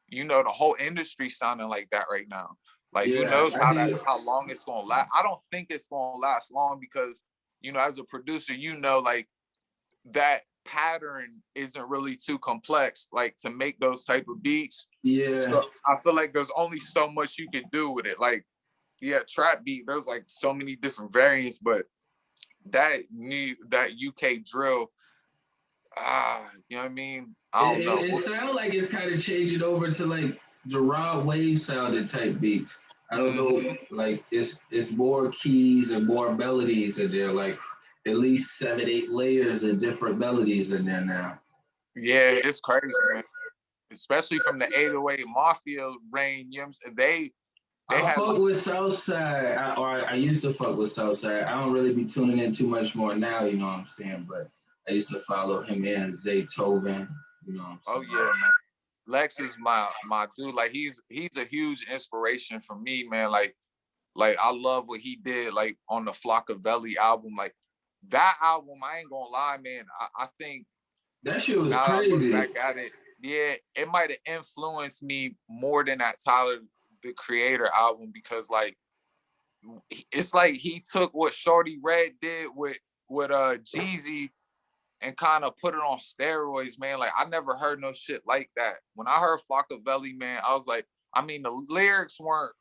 you know, the whole industry sounding like that right now. Like, who knows how long it's gonna last? I don't think it's gonna last long, because, you know, as a producer, you know, like, that pattern isn't really too complex, like, to make those type of beats. Yeah. So I feel like there's only so much you can do with it. Like, yeah, trap beat, there's like so many different variants, but that UK drill, you know what I mean? I don't know. It sounds like it's kind of changing over to like the raw wave sounded type beats. I don't know, like it's more keys and more melodies in there, like at least 7-8 layers of different melodies in there now. Yeah, it's crazy, man. Especially from the 808 Mafia reign, you know what I'm saying? They I had fuck with Southside, I used to fuck with Southside. I don't really be tuning in too much more now, you know what I'm saying? But I used to follow him and Zaytoven, you know what I'm saying? Oh yeah, man. Lex is my dude. Like, he's a huge inspiration for me, man. Like I love what he did, like, on the Flockavelli album. Like, that album, I ain't gonna lie, man. I think that shit was now crazy. I look back at it, yeah, it might have influenced me more than that Tyler the Creator album, because like, it's like he took what Shorty Red did with Jeezy and kind of put it on steroids, man. Like, I never heard no shit like that. When I heard Flockavelli, man, I was like, I mean, the lyrics weren't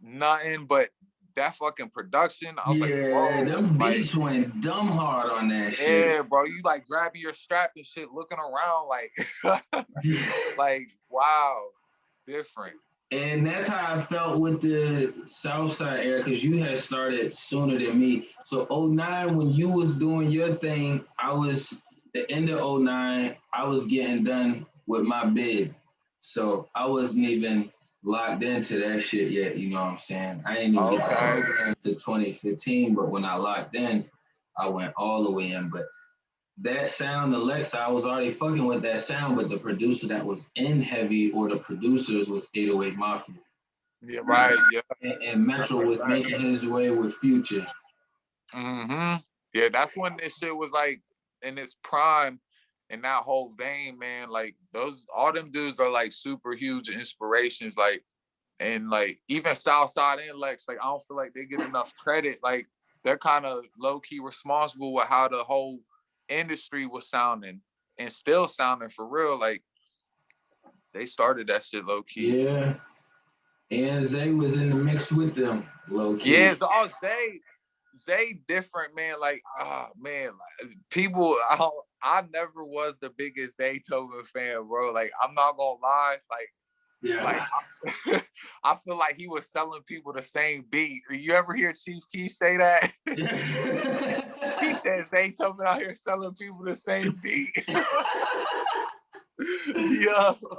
nothing, but that fucking production, I was like, whoa. Them beats like, went dumb hard on that shit. Yeah, bro, you like grabbing your strap and shit, looking around like, like, wow, different. And that's how I felt with the Southside era, because you had started sooner than me. So 09, when you was doing your thing, I was, the end of 09, I was getting done with my bid. So I wasn't even locked into that shit yet, you know what I'm saying? I ain't even get programmed to 2015, but when I locked in, I went all the way in. But that sound, Alexa, I was already fucking with that sound, but the producer that was in Heavy, or the producers, was 808 Mafia. Yeah, right. Yeah. And Metro was making his way with Future. Yeah, that's when this shit was like in its prime, in that whole vein, man. Like, all them dudes are like super huge inspirations. Like, and like, even Southside and Lex, like, I don't feel like they get enough credit. Like, they're kind of low key responsible with how the whole industry was sounding and still sounding, for real. Like, they started that shit low key. Yeah. And Zay was in the mix with them, low key. Yeah, so Zay different, man. Like, man, like, people, I never was the biggest Zaytoven fan, bro. Like, I'm not gonna lie. Like, yeah. Like, I feel like he was selling people the same beat. You ever hear Chief Keef say that? He said Zaytoven out here selling people the same beat.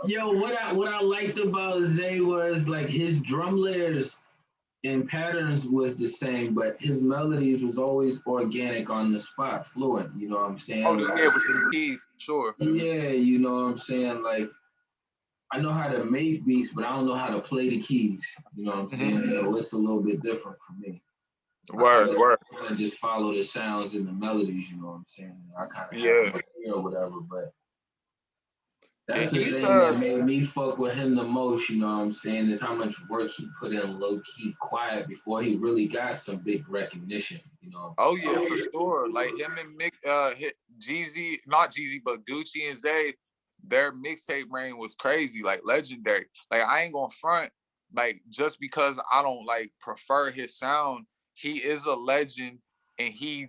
Yo, what I liked about Zay was like his drum layers and patterns was the same, but his melodies was always organic on the spot, fluent. You know what I'm saying? Oh yeah, with the keys, sure. Yeah, you know what I'm saying? Like, I know how to make beats, but I don't know how to play the keys. You know what I'm saying? So it's a little bit different for me. Word. I kind of just follow the sounds and the melodies. You know what I'm saying? I kind of have my ear or whatever, but that's the thing that made me fuck with him the most, you know what I'm saying, is how much work he put in low-key quiet before he really got some big recognition, you know? Oh, yeah, for sure. Like, him and Jeezy, not Jeezy, but Gucci and Zay, their mixtape reign was crazy, like, legendary. Like, I ain't gonna front, like, just because I don't, like, prefer his sound, he is a legend, and he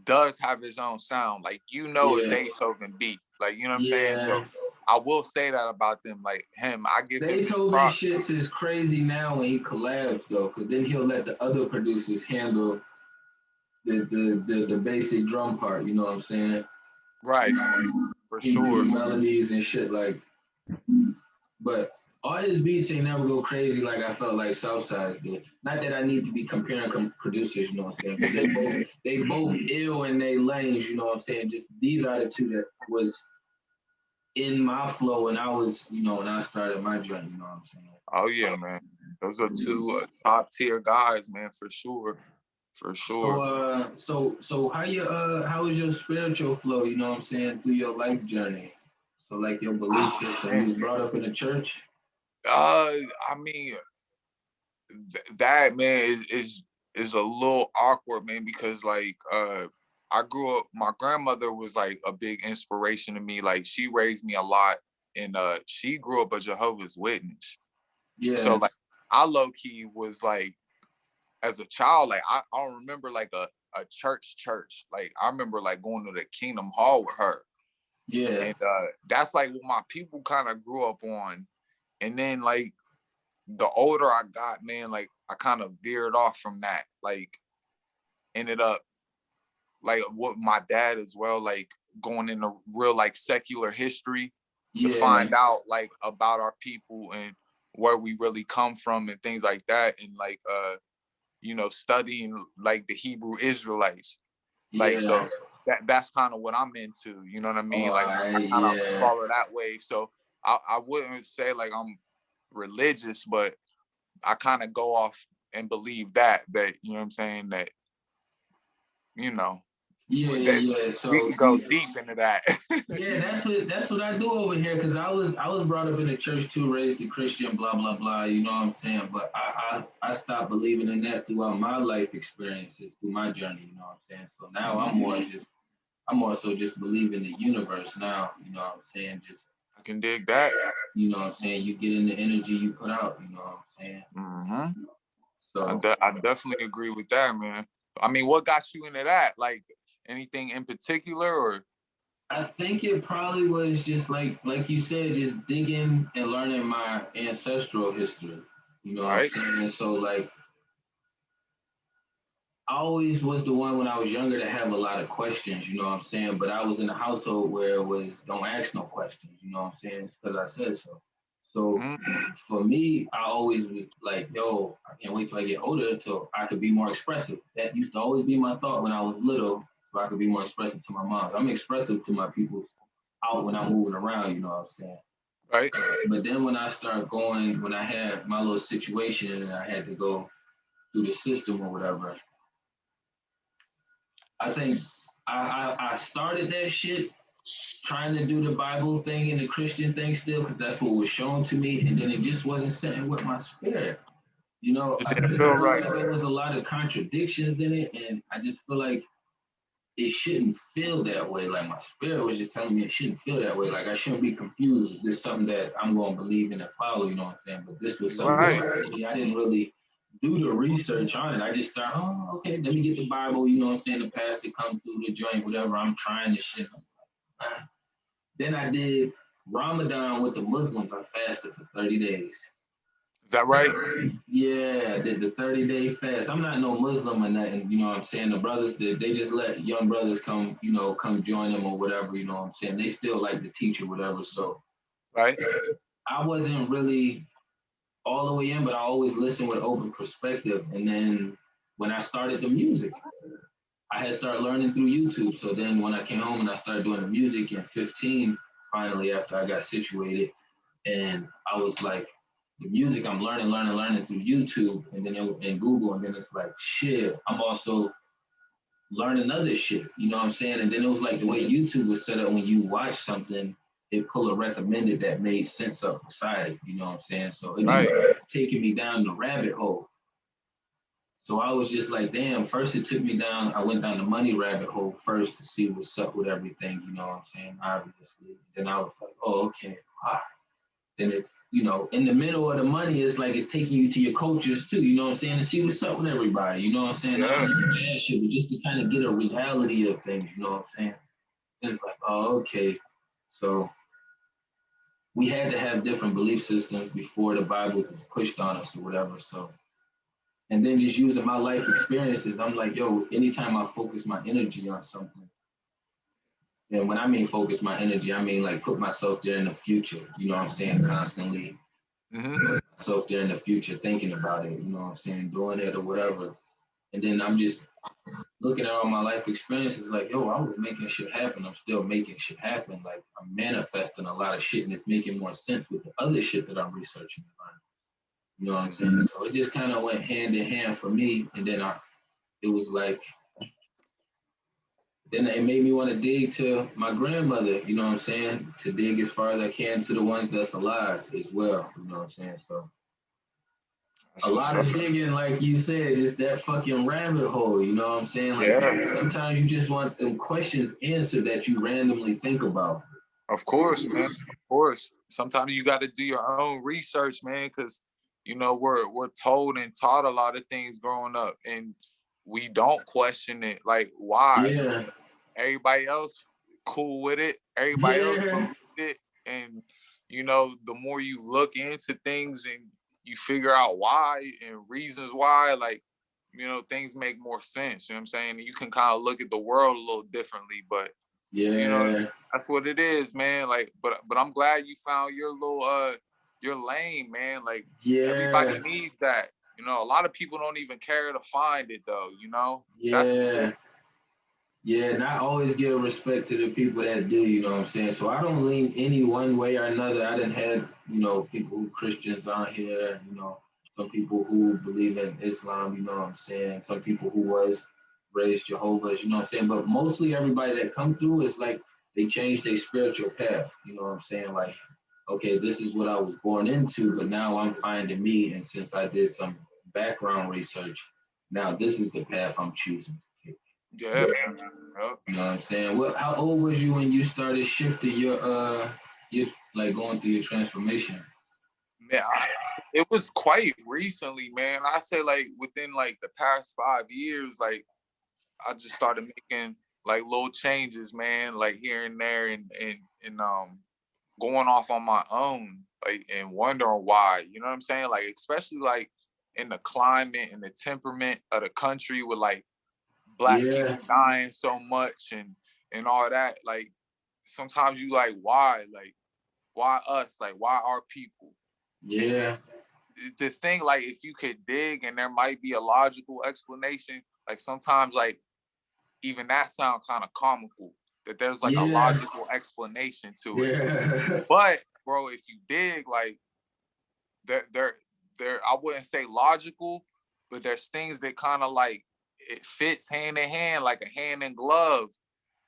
does have his own sound. Like, you know, a Zaytoven beat. Like, you know what I'm saying? So I will say that about them. Like him, I give him They his told me props. shits is crazy now when he collabs though, because then he'll let the other producers handle the basic drum part. You know what I'm saying? Right, for sure. Melodies and shit like. But all his beats ain't never go crazy like I felt like Southside's did. Not that I need to be comparing producers, you know what I'm saying? They both ill in their lanes, you know what I'm saying? Just these are the two that was in my flow and I was, you know, when I started my journey, you know what I'm saying? Oh yeah, man. Those are two top tier guys, man, for sure. For sure. So how is your spiritual flow, you know what I'm saying, through your life journey? So like your belief system, you was brought up in the church? I mean, that man is a little awkward, man, because like I grew up, my grandmother was like a big inspiration to me. Like she raised me a lot, and she grew up a Jehovah's Witness. Yeah. So like I low key was like, as a child, like I don't remember like a church. Like I remember like going to the Kingdom Hall with her. Yeah. And that's like what my people kind of grew up on. And then like the older I got, man, like I kind of veered off from that. Like ended up like with my dad as well, like going into real like secular history to find out like about our people and where we really come from and things like that. And like you know, studying like the Hebrew Israelites. Like so that's kind of what I'm into, you know what I mean? Like I kind of follow that way. So I wouldn't say like I'm religious, but I kind of go off and believe that you know what I'm saying, that you know So we can go deep into that. that's what I do over here, because I was brought up in the church too, raised a Christian, blah blah blah, you know what I'm saying, but I stopped believing in that throughout my life experiences, through my journey, you know what I'm saying. So now I'm also just believing the universe now, you know what I'm saying. Just I can dig that. You know what I'm saying? You get in the energy you put out, you know what I'm saying? Mm-hmm. So I definitely agree with that, man. I mean, what got you into that? Like anything in particular, or? I think it probably was just like you said, just digging and learning my ancestral history. You know what I'm saying? So like I always was the one when I was younger to have a lot of questions, you know what I'm saying? But I was in a household where it was don't ask no questions, you know what I'm saying? It's because I said so. So for me, I always was like, yo, I can't wait till I get older so I could be more expressive. That used to always be my thought when I was little, so I could be more expressive to my mom. I'm expressive to my people out when I'm moving around, you know what I'm saying? Right. But then when I started going, when I had my little situation and I had to go through the system or whatever, I think I started that shit trying to do the Bible thing and the Christian thing still, because that's what was shown to me, and then it just wasn't sitting with my spirit. You know, I feel right. Like there was a lot of contradictions in it, and I just feel like it shouldn't feel that way. Like my spirit was just telling me it shouldn't feel that way. Like I shouldn't be confused. This is something that I'm going to believe in and follow, you know what I'm saying? But this was something that I didn't really do the research on it. I just started, oh, okay, let me get the Bible, you know what I'm saying? The pastor comes through the joint, whatever. I'm trying this shit. Then I did Ramadan with the Muslims. I fasted for 30 days. Is that right? Yeah, I did the 30-day fast. I'm not no Muslim or nothing, you know what I'm saying? The brothers, they just let young brothers come, you know, come join them or whatever, you know what I'm saying? They still like to teach or whatever, so. Right. I wasn't really all the way in, but I always listened with open perspective. And then when I started the music, I had started learning through YouTube. So then when I came home and I started doing the music in 15, finally after I got situated, and I was like, the music I'm learning through YouTube and then in Google, and then it's like, shit, I'm also learning other shit, you know what I'm saying? And then it was like the way YouTube was set up, when you watch something, it pull a recommended that made sense of society, you know what I'm saying? So it just taking me down the rabbit hole. So I was just like, damn, first it took me down, I went down the money rabbit hole first to see what's up with everything, you know what I'm saying, obviously. Then I was like, oh, okay, Then it, you know, in the middle of the money, it's like it's taking you to your cultures too, you know what I'm saying, to see what's up with everybody, you know what I'm saying? Not only bad shit, but just to kind of get a reality of things, you know what I'm saying? And it's like, oh, okay. So we had to have different belief systems before the Bible was pushed on us or whatever. So, and then just using my life experiences, I'm like, yo, anytime I focus my energy on something, and when I mean focus my energy, I mean like put myself there in the future. You know what I'm saying? Constantly put myself there in the future, thinking about it. You know what I'm saying? Doing it or whatever. And then I'm just looking at all my life experiences, like, yo, I was making shit happen. I'm still making shit happen. Like I'm manifesting a lot of shit, and it's making more sense with the other shit that I'm researching. You know what I'm saying? So it just kind of went hand in hand for me. And then it was like, then it made me want to dig to my grandmother, you know what I'm saying? To dig as far as I can to the ones that's alive as well, you know what I'm saying? So a lot of digging, like you said, just that fucking rabbit hole, you know what I'm saying? Like sometimes you just want them questions answered that you randomly think about. Of course, man. Of course. Sometimes you got to do your own research, man, because you know we're told and taught a lot of things growing up, and we don't question it. Like, why? Yeah. Everybody else cool with it. Everybody else cool with it, and you know, the more you look into things and you figure out why and reasons why, like, you know, things make more sense. You know what I'm saying? You can kind of look at the world a little differently, but you know, that's what it is, man. Like, but I'm glad you found your little your lane, man. Like, everybody needs that. You know, a lot of people don't even care to find it though, you know? That's the thing. Yeah, and I always give respect to the people that do, you know what I'm saying? So I don't lean any one way or another. I done had, you know, people who Christians on here, you know, some people who believe in Islam, you know what I'm saying? Some people who was raised Jehovah's, you know what I'm saying? But mostly everybody that come through is like they changed their spiritual path, you know what I'm saying? Like, okay, this is what I was born into, but now I'm finding me. And since I did some background research, now this is the path I'm choosing to take. Yeah. You know what I'm saying? How old was you when you started shifting your like going through your transformation? Man, it was quite recently, man. I say like within like the past 5 years, like I just started making like little changes, man, like here and there, and going off on my own, like, and wondering why. You know what I'm saying? Like, especially like in the climate and the temperament of the country with like Black people dying so much and all that. Like sometimes you like, why us? Like, why our people? Yeah. And to think like if you could dig and there might be a logical explanation, like sometimes like even that sound kind of comical that there's like a logical explanation to it. But bro, if you dig, like there I wouldn't say logical, but there's things that kind of like it fits hand in hand, like a hand in glove.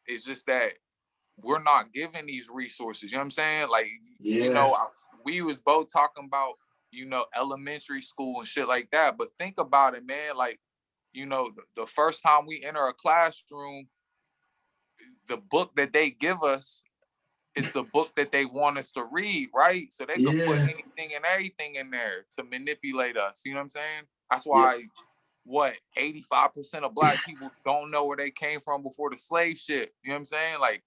It's just that we're not given these resources. You know what I'm saying? Like, you know, we was both talking about, you know, elementary school and shit like that. But think about it, man. Like, you know, the first time we enter a classroom, the book that they give us is the book that they want us to read, right? So they could put anything and everything in there to manipulate us. You know what I'm saying? That's why 85% of Black people don't know where they came from before the slave ship. You know what I'm saying? Like,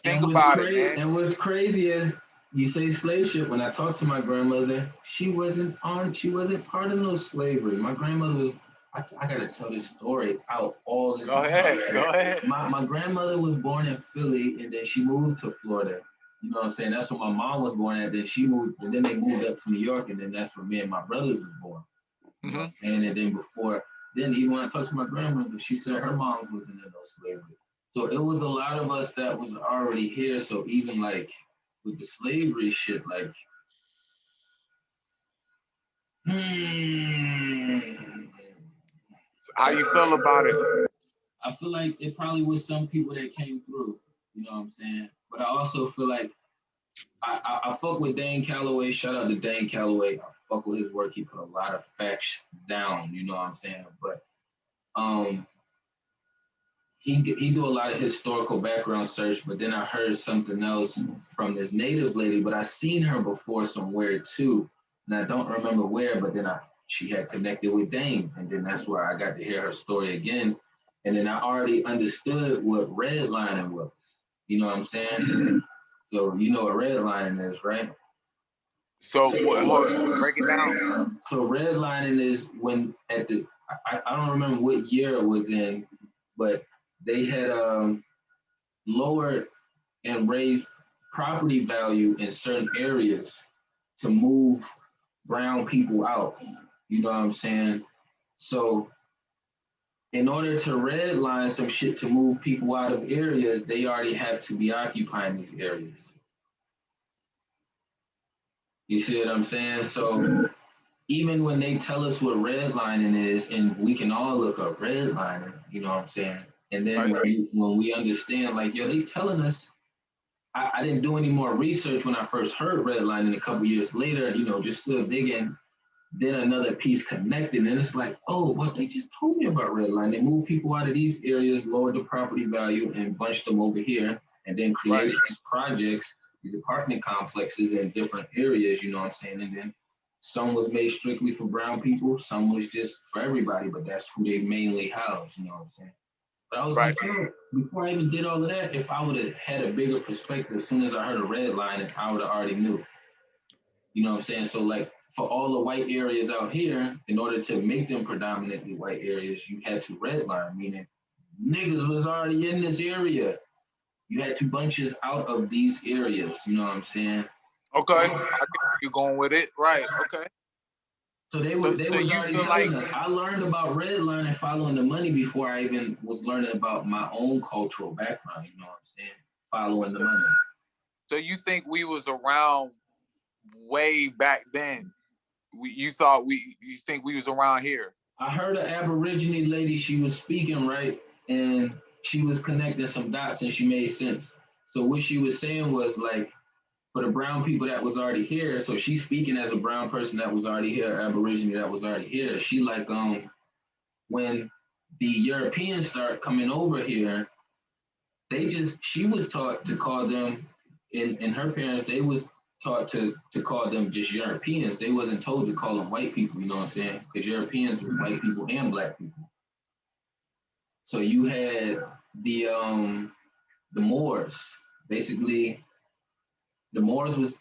think about it, man. And what's crazy is you say slave ship. When I talked to my grandmother, she wasn't part of no slavery. My grandmother was, I gotta tell this story out all the time. Go ahead. My grandmother was born in Philly and then she moved to Florida. You know what I'm saying? That's where my mom was born at. Then she moved, and then they moved up to New York, and then that's where me and my brothers was born. You know what I'm saying? And then even when I talked to my grandmother, she said her mom wasn't in no slavery. So it was a lot of us that was already here. So even like with the slavery shit, like, how you feel about it? I feel like it probably was some people that came through, you know what I'm saying? But I also feel like I fuck with Dane Calloway. Shout out to Dane Calloway. I fuck with his work. He put a lot of facts down, you know what I'm saying? But he do a lot of historical background search, but then I heard something else from this native lady, but I seen her before somewhere too. And I don't remember where, but then she had connected with Dane. And then that's where I got to hear her story again. And then I already understood what redlining was. You know what I'm saying? So you know what redlining is, right? So what? Hold on, break it down. So redlining is when at the I don't remember what year it was in, but they had lowered and raised property value in certain areas to move brown people out. You know what I'm saying? So in order to redline some shit to move people out of areas, they already have to be occupying these areas. You see what I'm saying? So even when they tell us what redlining is, and we can all look up redlining, you know what I'm saying? And then when we understand, like, yo, they telling us, I didn't do any more research when I first heard redlining a couple years later, you know, just still digging. Then another piece connected, and it's like, oh, well, they just told me about redlining. They moved people out of these areas, lowered the property value, and bunched them over here, and then created these projects, these apartment complexes in different areas, you know what I'm saying? And then some was made strictly for brown people, some was just for everybody, but that's who they mainly house, you know what I'm saying? But I was like, yo, before I even did all of that, if I would have had a bigger perspective, as soon as I heard a redlining, I would have already knew. You know what I'm saying? So like for all the white areas out here, in order to make them predominantly white areas, you had to redline, meaning niggas was already in this area. You had to bunch us out of these areas. You know what I'm saying? Okay, I think you're going with it, right? Okay. So they So was you already feel telling like us. I learned about redlining following the money before I even was learning about my own cultural background. You know what I'm saying? Following the money. So you think we was around way back then? You think we was around here? I heard an Aborigine lady, she was speaking, right? And she was connecting some dots and she made sense. So what she was saying was like, for the brown people that was already here, so she's speaking as a brown person that was already here, Aborigine that was already here. She like, when the Europeans start coming over here, she was taught to call them, and her parents, they was taught to call them just Europeans. They wasn't told to call them white people, you know what I'm saying? Because Europeans were white people and black people. So you had the Moors. Basically, the Moors was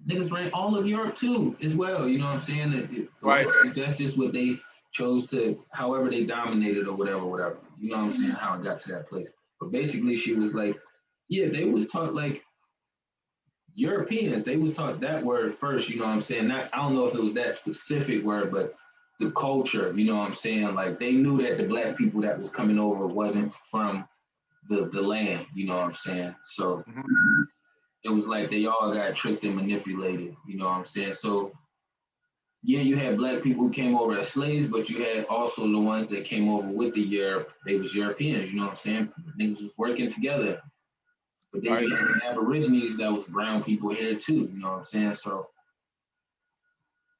niggas ran all of Europe too, as well. You know what I'm saying? Right. That's just what they chose to, however they dominated or whatever. You know what I'm saying? How it got to that place. But basically, she was like, yeah, they was taught like Europeans. They was taught that word first. You know what I'm saying? Not, I don't know if it was that specific word, but the culture. You know what I'm saying? Like they knew that the black people that was coming over wasn't from the land. You know what I'm saying? So. It was like they all got tricked and manipulated, you know what I'm saying? So yeah, you had black people who came over as slaves, but you had also the ones that came over with the Europe. They was Europeans, you know what I'm saying? Niggas was working together. But then you had the Aborigines that was brown people here too, you know what I'm saying? So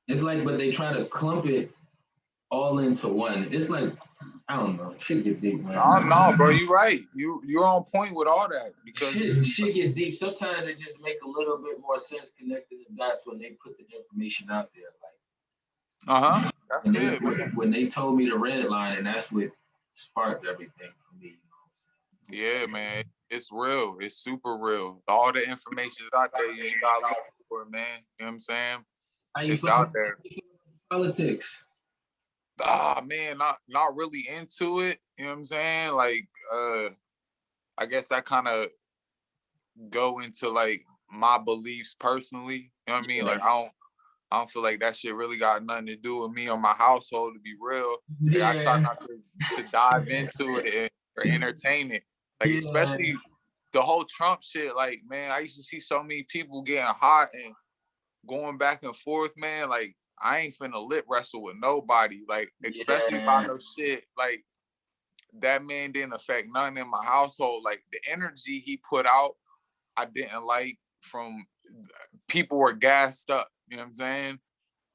it's like, but they try to clump it all into one. It's like, I don't know, shit get deep, man. No, bro, you're right. You're on point with all that because shit get deep. Sometimes it just make a little bit more sense connecting the dots when they put the information out there. Like, when they told me the red line, and that's what sparked everything for me. You know what I'm saying? Yeah, man, it's real. It's super real. All the information is out there. You just gotta look for it, man. You know what I'm saying? It's out there. Politics. Man, not really into it. You know what I'm saying? Like, I guess I kind of go into like my beliefs personally. You know what I mean? Like I don't feel like that shit really got nothing to do with me or my household, to be real. Like, I try not to dive into it or entertain it. Like especially the whole Trump shit. Like, man, I used to see so many people getting hot and going back and forth, man. Like, I ain't finna lip wrestle with nobody. Like, especially if I know shit like that man didn't affect nothing in my household. Like the energy he put out, I didn't like. From people were gassed up. You know what I'm saying?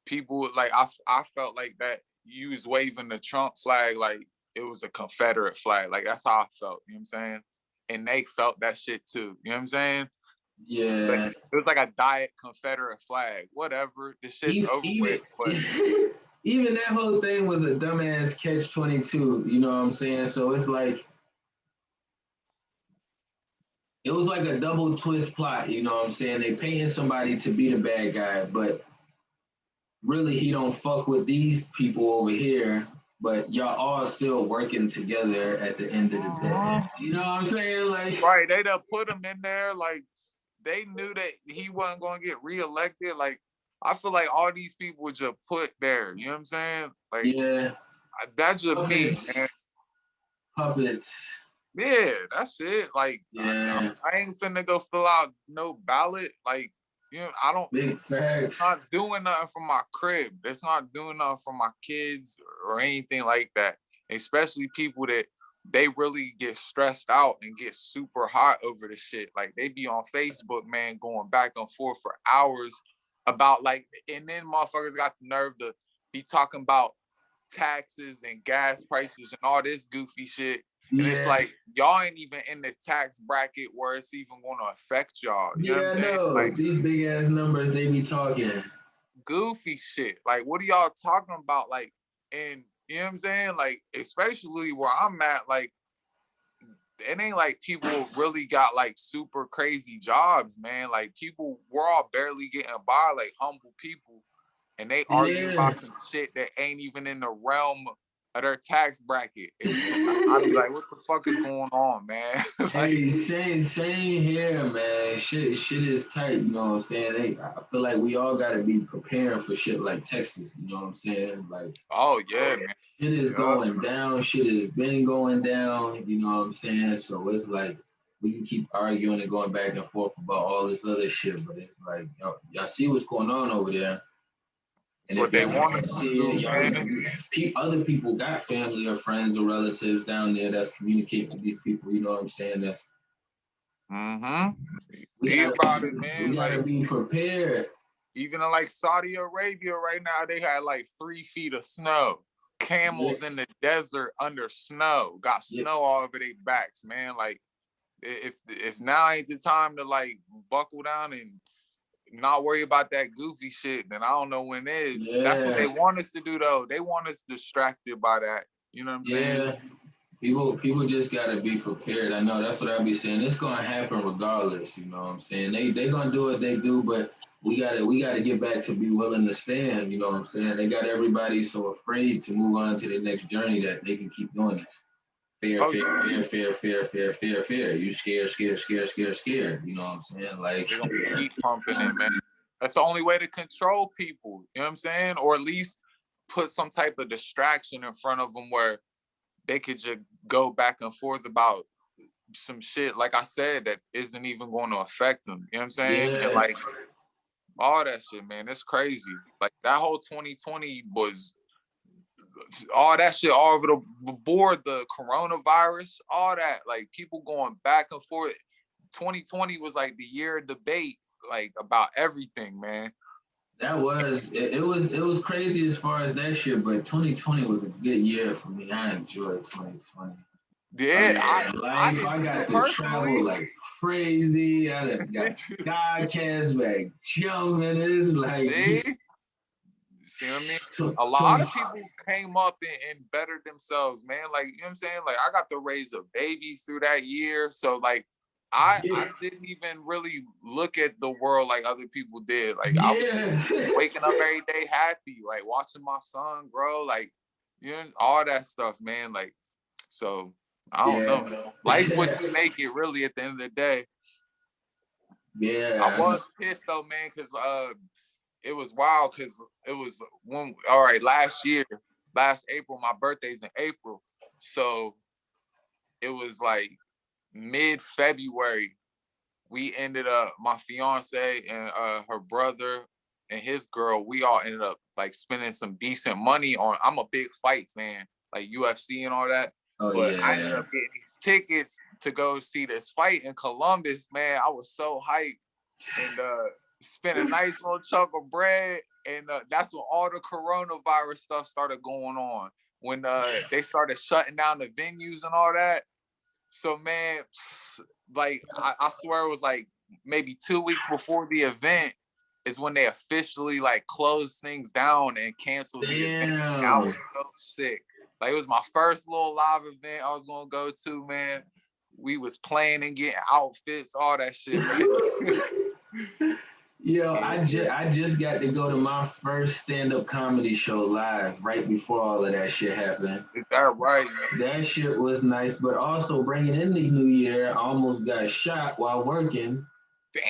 People like I felt like that you was waving the Trump flag like it was a Confederate flag. Like that's how I felt. You know what I'm saying? And they felt that shit too. You know what I'm saying? Yeah. Like, it was like a diet Confederate flag. Whatever. This shit's over with. But even that whole thing was a dumbass catch-22. You know what I'm saying? So it's like it was like a double twist plot, you know what I'm saying? They painting somebody to be the bad guy, but really he don't fuck with these people over here, but y'all all still working together at the end of the day. You know what I'm saying? Like, right, they done put him in there, like they knew that he wasn't gonna get reelected. Like, I feel like all these people were just put there, you know what I'm saying? Like, yeah, that's just me, puppets, man. puppets. Yeah, that's it. Like, Yeah, I ain't finna go fill out no ballot. Like, you know, I don't, big facts. not doing nothing for my crib. It's not doing nothing for my kids or anything like that. Especially people that they really get stressed out and get super hot over the shit. Like, they be on Facebook, man, going back and forth for hours about like, and then motherfuckers got the nerve to be talking about taxes and gas prices and all this goofy shit. And it's Yeah, like, y'all ain't even in the tax bracket where it's even going to affect y'all. You know what I'm yeah, saying? no, Like, these big ass numbers they be talking. goofy shit. Like, what are y'all talking about? Like, and you know what I'm saying? Like, especially where I'm at, like, it ain't like people really got like super crazy jobs, man. Like, people, we're all barely getting by, like humble people, and they argue Yeah. about some shit that ain't even in the realm of their tax bracket. And I be like, what the fuck is going on, man? Like, Hey, same here, man. Shit is tight. You know what I'm saying? Hey, I feel like we all gotta be preparing for shit like Texas. You know what I'm saying? Like, oh yeah, man. shit is Yeah. going down. Shit has been going down. You know what I'm saying? So it's like we can keep arguing and going back and forth about all this other shit, but it's like y'all see what's going on over there. That's And if what they y'all want can't us to see do, it, y'all man. other people got family or friends or relatives down there that's communicating with these people. You know what I'm saying? That's Mm-hmm. we Be gotta about it, we man. gotta Like, be prepared. even in like Saudi Arabia right now, they had like 3 feet of snow. Yeah, Camels in the desert under snow, got yeah, snow all over their backs, man. Like, if now ain't the time to like buckle down and not worry about that goofy shit, then I don't know when is. That's what they yeah, want us to do though. They want us distracted by that. You know what I'm saying? yeah. People just gotta be prepared. I know that's what I be saying. It's gonna happen regardless. You know what I'm saying? They gonna do what they do, but we gotta get back to be willing to stand. You know what I'm saying? They got everybody so afraid to move on to the next journey that they can keep doing this. Fear, Oh, fear, fear, fear, fear, fear, fear, fear. You scared, scared, scared, scared, scared. You know what I'm saying? Like, they're gonna keep pumping it, man. That's the only way to control people. You know what I'm saying? Or at least put some type of distraction in front of them where they could just go back and forth about some shit, like I said, that isn't even going to affect them. You know what I'm saying? And yeah, like all that shit, man, it's crazy. Like, that whole 2020 was all that shit all over the board, the coronavirus, all that, like people going back and forth. 2020 was like the year of debate, like about everything, man. it was crazy as far as that shit, but 2020 was a good year for me. I enjoyed 2020. I Yeah, mean, I life, did I too got to travel personally. like crazy. I done got Godcast back jumping. It's like See, see what I mean? A lot 20. of people came up and bettered themselves, man. Like, you know what I'm saying? Like, I got to raise a baby through that year. So like, I Yeah, didn't even really look at the world like other people did. Like, I was just yeah. waking up every day happy, like watching my son grow, like, you know, all that stuff, man. Like, so I don't know, Yeah. man. Life's what you make it, really, at the end of the day. I Yeah, I know. was pissed though, man, because it was wild, because it was when, all right, last April, my birthday's in April. So it was like mid-February. We ended up, my fiance and her brother and his girl, we all ended up like spending some decent money on, I'm a big fight fan, like UFC and all that. Oh But I ended yeah. up getting these tickets to go see this fight in Columbus, man. I was so hyped, and spent a nice little chunk of bread. And that's when all the coronavirus stuff started going on. When they started shutting down the venues and all that. So man, like I swear it was like maybe 2 weeks before the event is when they officially like closed things down and canceled the event. And I was Damn. so sick. Like, it was my first little live event I was gonna go to, man. we was playing and getting outfits, all that shit, man. Yo, I just got to go to my first stand-up comedy show live right before all of that shit happened. Is that right? That shit was nice, but also bringing in the new year, I almost got shot while working.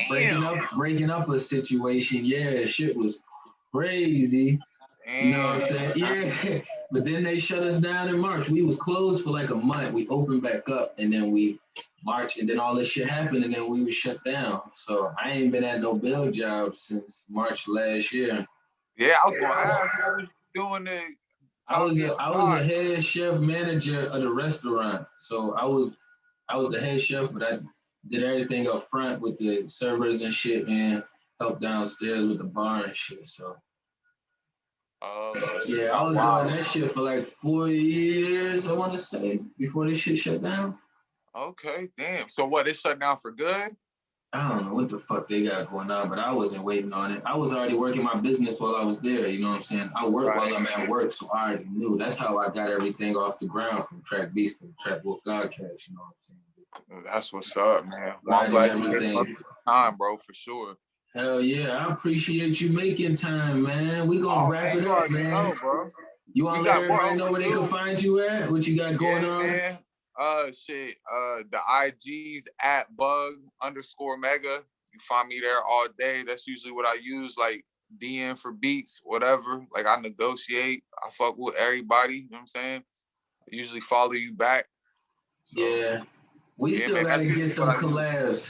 Damn. Breaking up a situation. Yeah, shit was crazy. Damn. You know what I'm saying? Yeah. But then they shut us down in March. We was closed for like a month. We opened back up and then we March, and then all this shit happened, and then we were shut down. So I ain't been at no bill job since March last year. Yeah, I was gonna ask, what was you doing there? I was a head chef manager of the restaurant. So I was the head chef, but I did everything up front with the servers and shit, man. Helped downstairs with the bar and shit. So yeah, I was doing that shit for like 4 years, I want to say, before this shit shut down. Okay, damn. So what, it shut down for good? I don't know what the fuck they got going on, but I wasn't waiting on it. I was already working my business while I was there, you know what I'm saying? I work while I'm at work, so I already knew. That's how I got everything off the ground from TrakBeatz to TrakWolf Godcast, you know what I'm saying? That's what's up, man. Well, I'm glad you had time, bro, for sure. Hell yeah, I appreciate you making time, man. We gonna wrap it up, man. Know, bro. You wanna let everybody know where they can find you at? What you got going on? Man. The IG's at bug_mega. You find me there all day. That's usually what I use, like DM for beats, whatever. Like I negotiate. I fuck with everybody, you know what I'm saying? I usually follow you back. So, yeah. We still gotta get some collabs.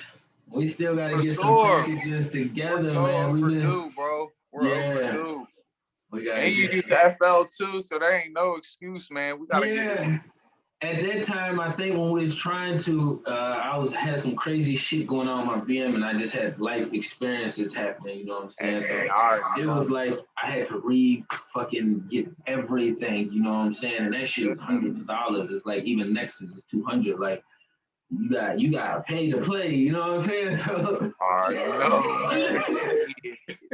We still gotta get some packages together, man. We're overdue, bro. We're overdue. And you do the FL too, so there ain't no excuse, man. We gotta get it. At that time, I think when we was trying to, had some crazy shit going on in my BM, and I just had life experiences happening, you know what I'm saying? So it was like I had to fucking get everything, you know what I'm saying? And that shit was hundreds of dollars. It's like even Nexus is 200. Like you got pay to play, you know what I'm saying? So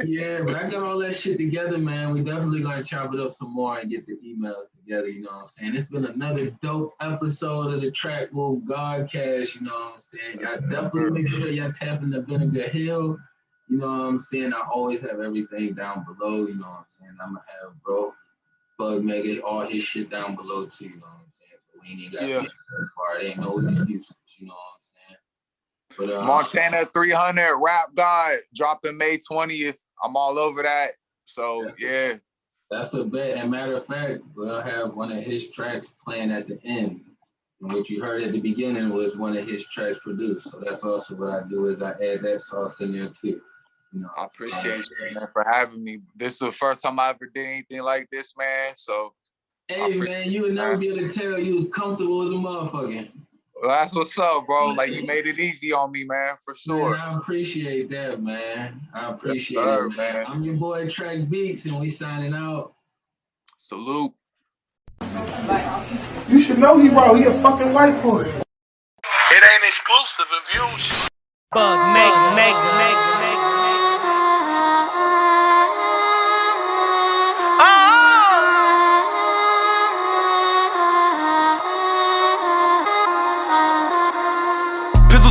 yeah, but I got all that shit together, man. We definitely gonna chop it up some more and get the emails together, you know what I'm saying? It's been another dope episode of the TrakWolf Godcast, you know what I'm saying? Y'all definitely make sure y'all tap into Vinegar Hill, you know what I'm saying? I always have everything down below, you know what I'm saying? I'm gonna have Bug Mega, all his shit down below too, you know what I'm saying? So we ain't even got to get that far. It ain't no excuses, you know what I'm saying? But Montana 300 Rap God dropping May 20th. I'm all over that. So yeah. That's a bet. And matter of fact, we'll have one of his tracks playing at the end. And what you heard at the beginning was one of his tracks produced. So that's also what I do is I add that sauce in there too. You know, I appreciate you, man, for having me. This is the first time I ever did anything like this, man. So hey man, you would never be able to tell you was comfortable as a motherfucker. Well, that's what's up, bro. Like you made it easy on me, man, for sure. Man, I appreciate that, man. I appreciate it, man. I'm your boy TrakBeatz, and we signing out. Salute. You should know he wrong. He a fucking white boy. It ain't exclusive if you don't. Bug, make.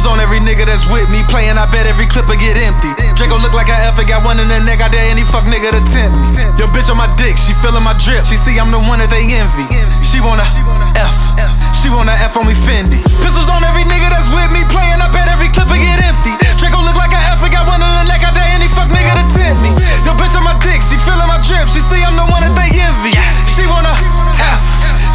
On every nigga that's with me, playing, I bet every clip will get empty. Draco look like I ever got one in the neck, I dare any fuck nigga to tempt me. Yo bitch on my dick, she feeling my drip, she see I'm the one that they envy. She wanna F, she wanna F on me Fendi. Pistols on every nigga that's with me, playing, I bet every clip will get empty. Draco look like I ever got one in the neck, I dare any fuck nigga to tempt me. Yo bitch on my dick, she feeling my drip, she see I'm the one that they envy. She wanna F,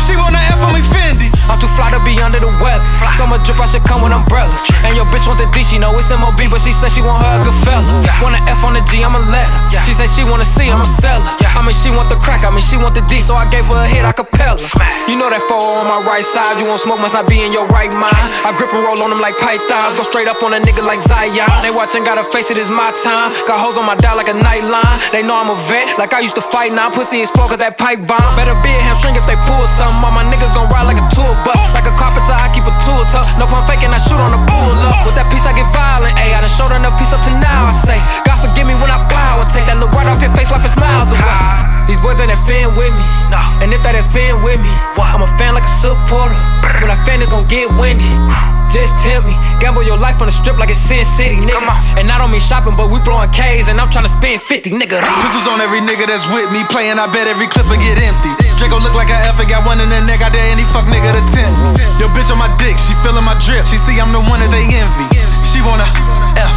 she wanna F on me Fendi. I'm too fly to be under the weather. So much drip, I should come with umbrellas. And your bitch want the D, she know it's MOB, but she said she want her a good fella. Want an F on the G, I'ma let her. She said she wanna see, I'ma sell her. I mean, she want the crack, I mean, she want the D, so I gave her a hit, acapella. You know that 4 on my right side, you won't smoke, must not be in your right mind. I grip and roll on them like pythons, go straight up on a nigga like Zion. They watching, gotta face it, it's my time. Got hoes on my dial like a nightline. They know I'm a vet, like I used to fight, now pussy is spoke at that pipe bomb. Better be a hamstring if they pull something, all my niggas gon' ride like a tour bus. Like a carpenter, I keep a tool tuck. No pump faking, I shoot on the bull up. With that piece, I get violent. Ayy, I done showed enough piece up to now. I say, God forgive me when I power. Take that look right off your face, wipe your smiles away. These boys ain't that fan with me. And if they that fan with me, I'm a fan like a supporter. When I fan, it's gon' get windy. Just tell me, gamble your life on the strip like it's Sin City, nigga. And I don't mean shopping, but we blowing K's and I'm tryna spend 50, nigga. Pistols on every nigga that's with me, playing, I bet every clip will get empty. Draco look like a F, got one in the neck, I dare any fuck nigga to tempt me. Yo bitch on my dick, she feeling my drip, she see I'm the one that they envy. She wanna F,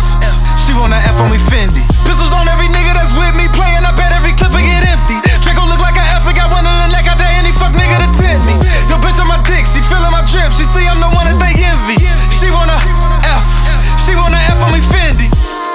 she wanna F on me Fendi. Pistols on every nigga that's with me, playing, I bet every clip will get empty. Draco look like a F, got one in the neck, I dare any fuck nigga to tempt me. Yo bitch on my dick, she feeling my drip, she see I'm the one that they envy. She wanna F, she wanna F on me Fendi.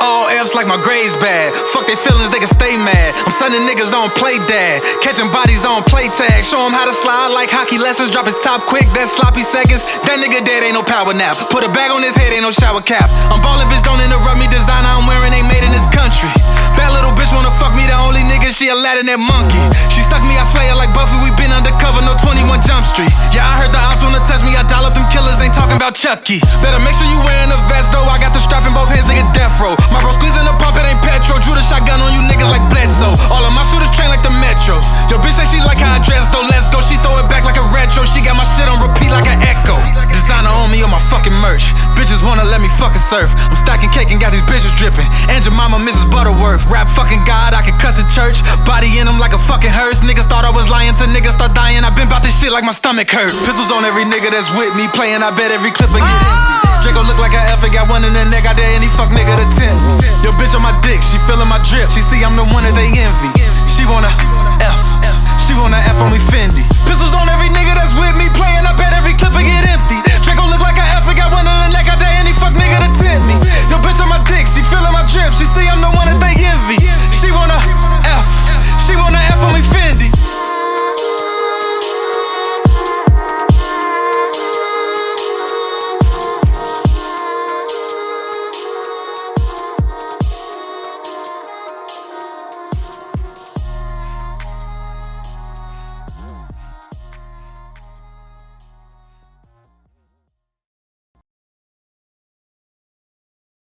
All F's like my grades bad. Fuck they feelings, they can stay mad. I'm sending niggas on play dad, catching bodies on play tag. Show him how to slide like hockey lessons. Drop his top quick, that sloppy seconds. That nigga dead, ain't no power nap. Put a bag on his head, ain't no shower cap. I'm ballin', bitch, don't interrupt me. Designer I'm wearing ain't made in this country. Bad little bitch wanna fuck me, the only nigga she Aladdin, that monkey. She suck me, I slay her like Buffy. We been undercover, no 21 Jump Street. Yeah, I heard the ops wanna touch me. I dial up them killers, ain't talking about Chucky. Better make sure you wearing a vest though. I got the strap in both hands, nigga, death row. My bro squeezing the pump, it ain't petrol. Drew the shotgun on you niggas like Bledsoe. All of my shooters train like the Metro. Yo bitch say she like how I dress though. Let's go, she throw it back like a retro. She got my shit on repeat like an Echo. Designer on me on my fucking merch. Bitches wanna let me fucking surf. I'm stacking cake and got these bitches dripping. And your mama Mrs. Butterworth. Rap fucking God, I can cuss at church. Body in them like a fucking hearse. Niggas thought I was lying till niggas start dying. I been bout this shit like my stomach hurt. Pistols on every nigga that's with me, playing, I bet every clip will get empty. Draco look like a F, got one in the neck, I dare any fuck nigga to tempt me. Yo bitch on my dick, she feeling my drip, she see I'm the one